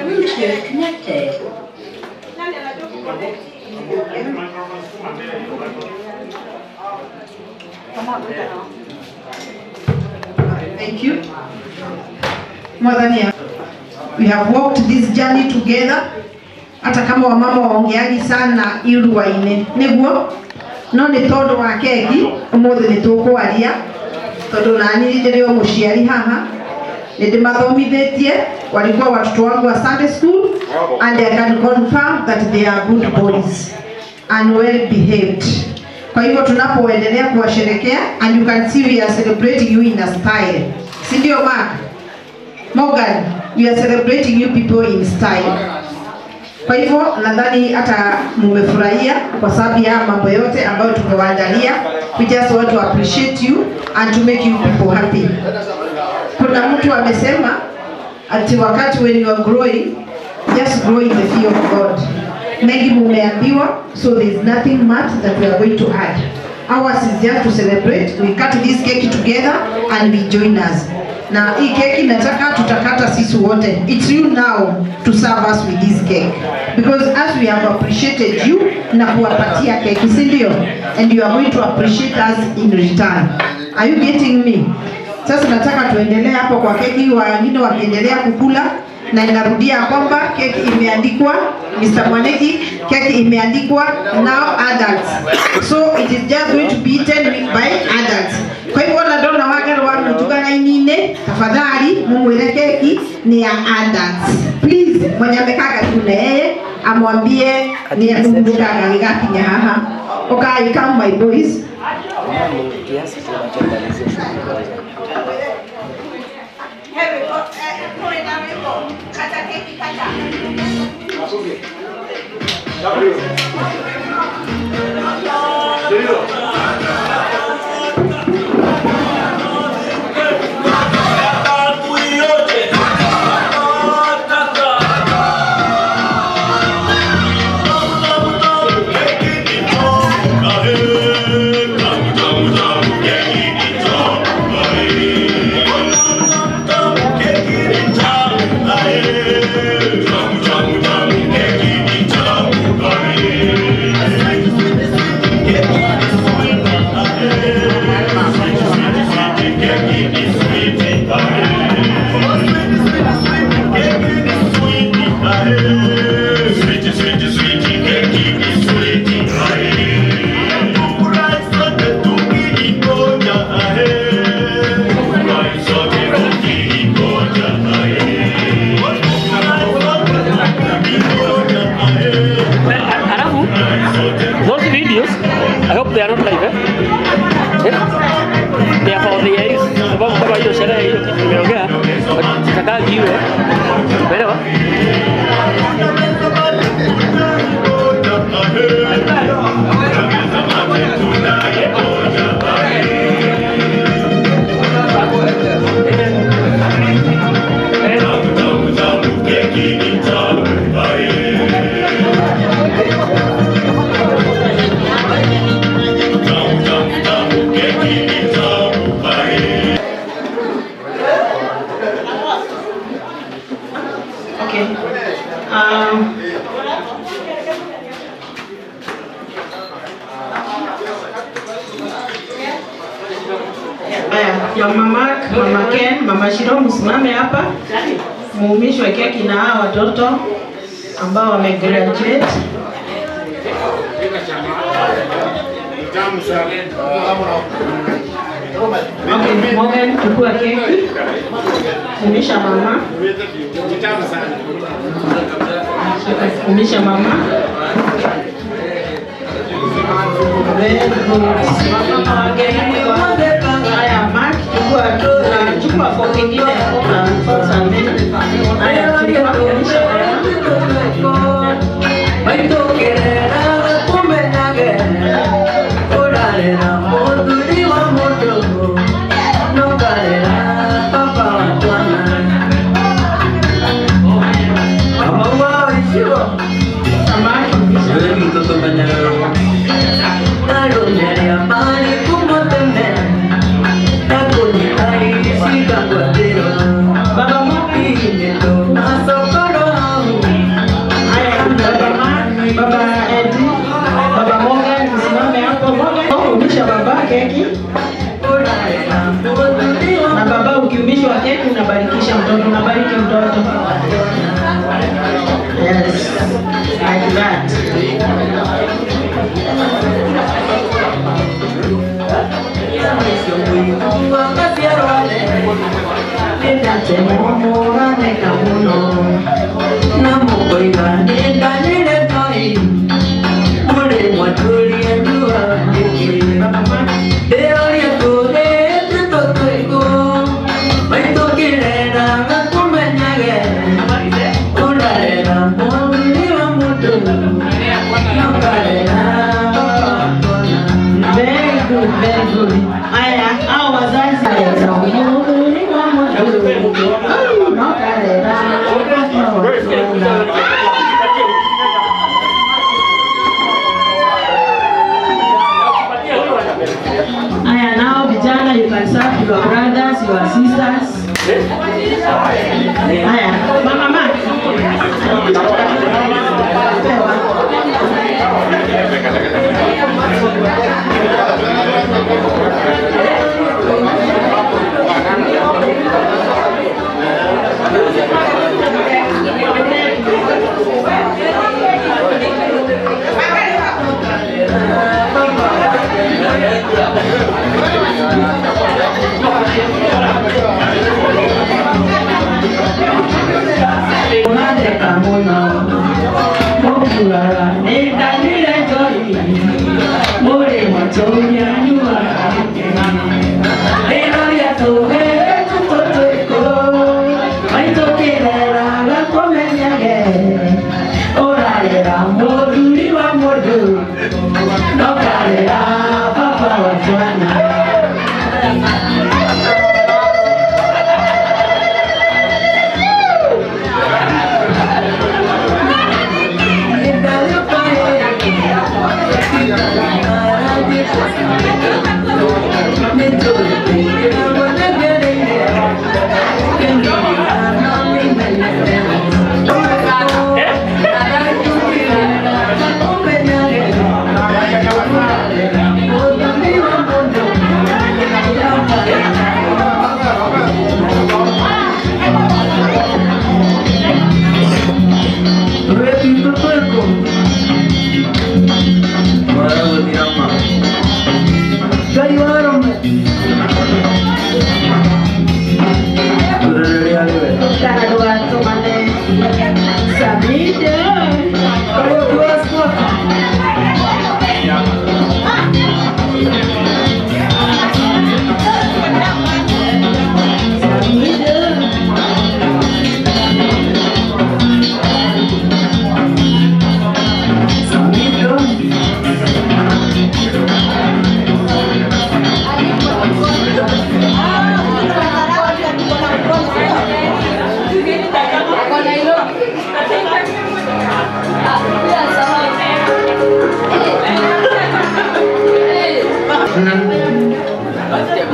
Bluetooth connected. Thank you. Mwadhania, we have walked this journey together. Hata kama wamama waongeagi sana iru waine niguo no ni tondu wa keki umuthi ni tukwaria tondu nani ndio muciari haha ndimathomithitie walikuwa watoto wangu wa Sunday school and I can confirm that they are good boys and well behaved. Kwa hivyo tunapoendelea kuwasherekea and you can see we are celebrating you in a style. Si ndio Mark? Morgan, we are celebrating you people in style. Kwa hivyo nadhani hata mmefurahia kwa sababu ya mambo yote ambayo tumewaandalia. We just want to appreciate you and to make you people happy. Kuna mtu amesema ati wakati when you are growing, just grow in the fear of God. Mengi mumeambiwa, so there is nothing much that we are going to add. Ours is just to celebrate. We cut this cake together and we join us. Na hii keki nataka tutakata sisi wote. It's you now to serve us with this cake. Because as we have appreciated you na kuwapatia keki, si ndio? And you are going to appreciate us in return. Are you getting me? Sasa nataka tuendelee hapo kwa keki, wengine wakiendelea kukula, na inarudia kwamba keki imeandikwa Mr. Mwaneki, keki imeandikwa now adults. So it is just going to be eaten by adults. Kwa hivyo ndona wagero wa mtugana inine, tafadhali mumwele keki ni ya adults. Please mwenye amekaa karibu na yeye amwambie ni ya mumdukaga gigakinya haha. Okay, come my boys. I hope they are not live, eh? They are for the eyes. Sababu kama hiyo sherehe hiyo kitu nimeongea, tutakaa jiwe. Umeelewa? Mama Ken, Mama Shiro, msimame hapa. Muumishwe keki na hawa watoto ambao wamegraduate. Okay, Morgan, chukua keki. Umisha mama. Umisha mama. Very good. Haya, Mark, chukua kwa kingine kwa sasa mbele. Haya, umisha mama. Na baba ukiumishwa keki unabarikisha mtoto, unabariki mtoto. Yes, like that. Very good. Haya, hao wazazi Haya, mama.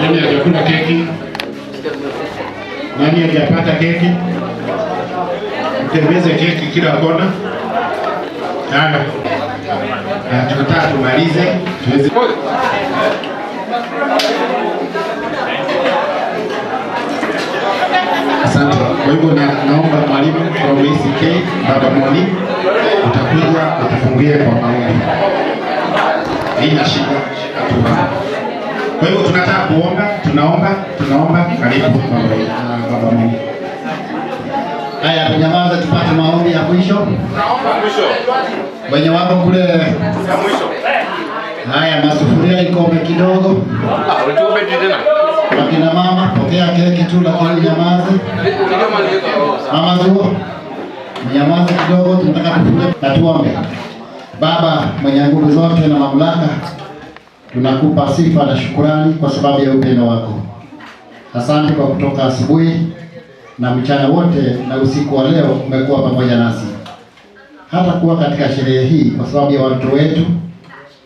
Nani hajakula keki? Nani hajapata keki? Mtembeze keki kila kona. Haya. Tunataka tumalize tuweze. Asante. Kwa hivyo naomba mwalimu wa WCK, baba mwalimu, utakuja utufungie kwa maombi. Haina shida. Kwa hivyo tunataka kuomba, tunaomba karibu baba mwalimu. Haya, tunyamaze tupate maombi ya mwisho. Wenye wako kule ya mwisho. Haya, masufuria ikome kidogo. Wakina mama, pokea keki tu lakini nyamaze. Mama Zuo, nyamaze kidogo, tunataka tufunge na tuombe. Baba mwenye nguvu zote na mamlaka, tunakupa sifa na shukrani kwa sababu ya upendo wako. Asante kwa kutoka asubuhi na mchana wote na usiku wa leo umekuwa pamoja nasi. Hata kuwa katika sherehe hii kwa sababu ya watoto wetu,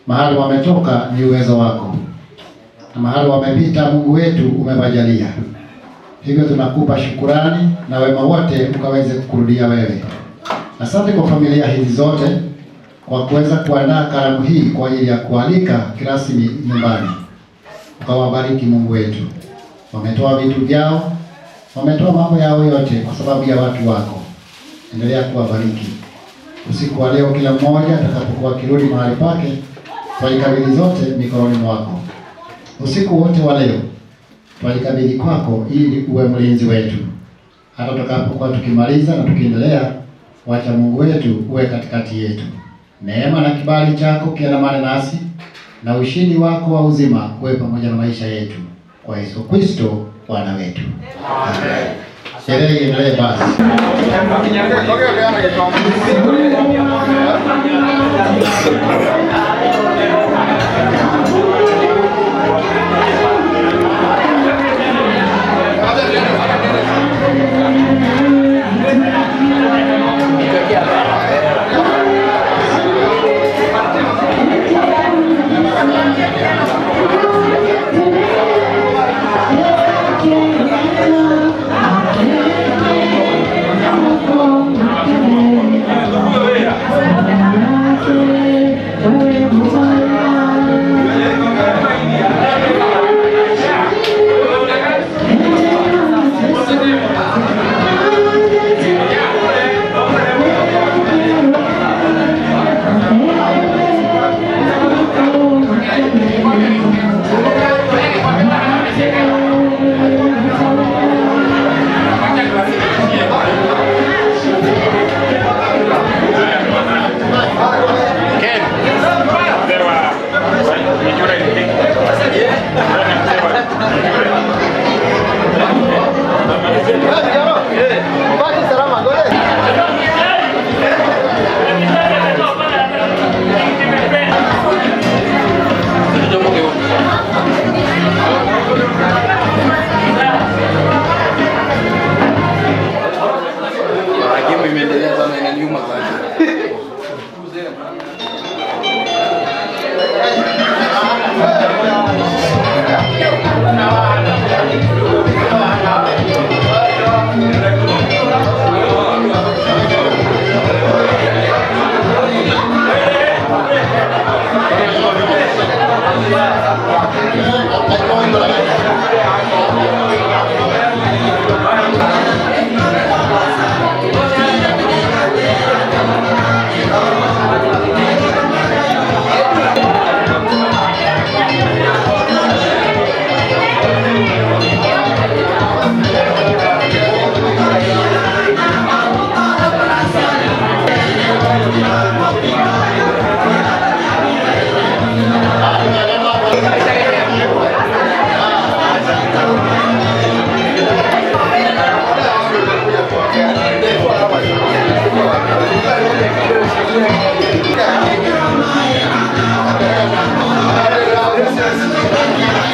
mahali wametoka ni uwezo wako. Na mahali wamepita Mungu wetu umewajalia. Hivyo tunakupa shukrani na wema wote ukaweze kukurudia wewe. Asante kwa familia hizi zote kwa kuweza kuandaa karamu hii kwa ajili ya kualika kirasmi nyumbani. Ukawabariki Mungu wetu. Wametoa vitu vyao, wametoa mambo yao yote kwa sababu ya watu wako. Endelea kuwabariki. Usiku wa leo kila mmoja atakapokuwa kirudi mahali pake, twalikabidhi zote mikononi mwako. Usiku wote wa leo twalikabidhi kwako ili uwe mlinzi wetu. Hata tutakapokuwa tukimaliza na tukiendelea, wacha Mungu wetu uwe katikati yetu. Neema na kibali chako kiandamane nasi na ushindi wako wa uzima uwe pamoja na maisha yetu. Kwa Yesu Kristo Bwana wetu. Amen. Sherehe iendelee basi. Ah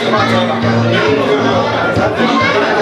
Thank you.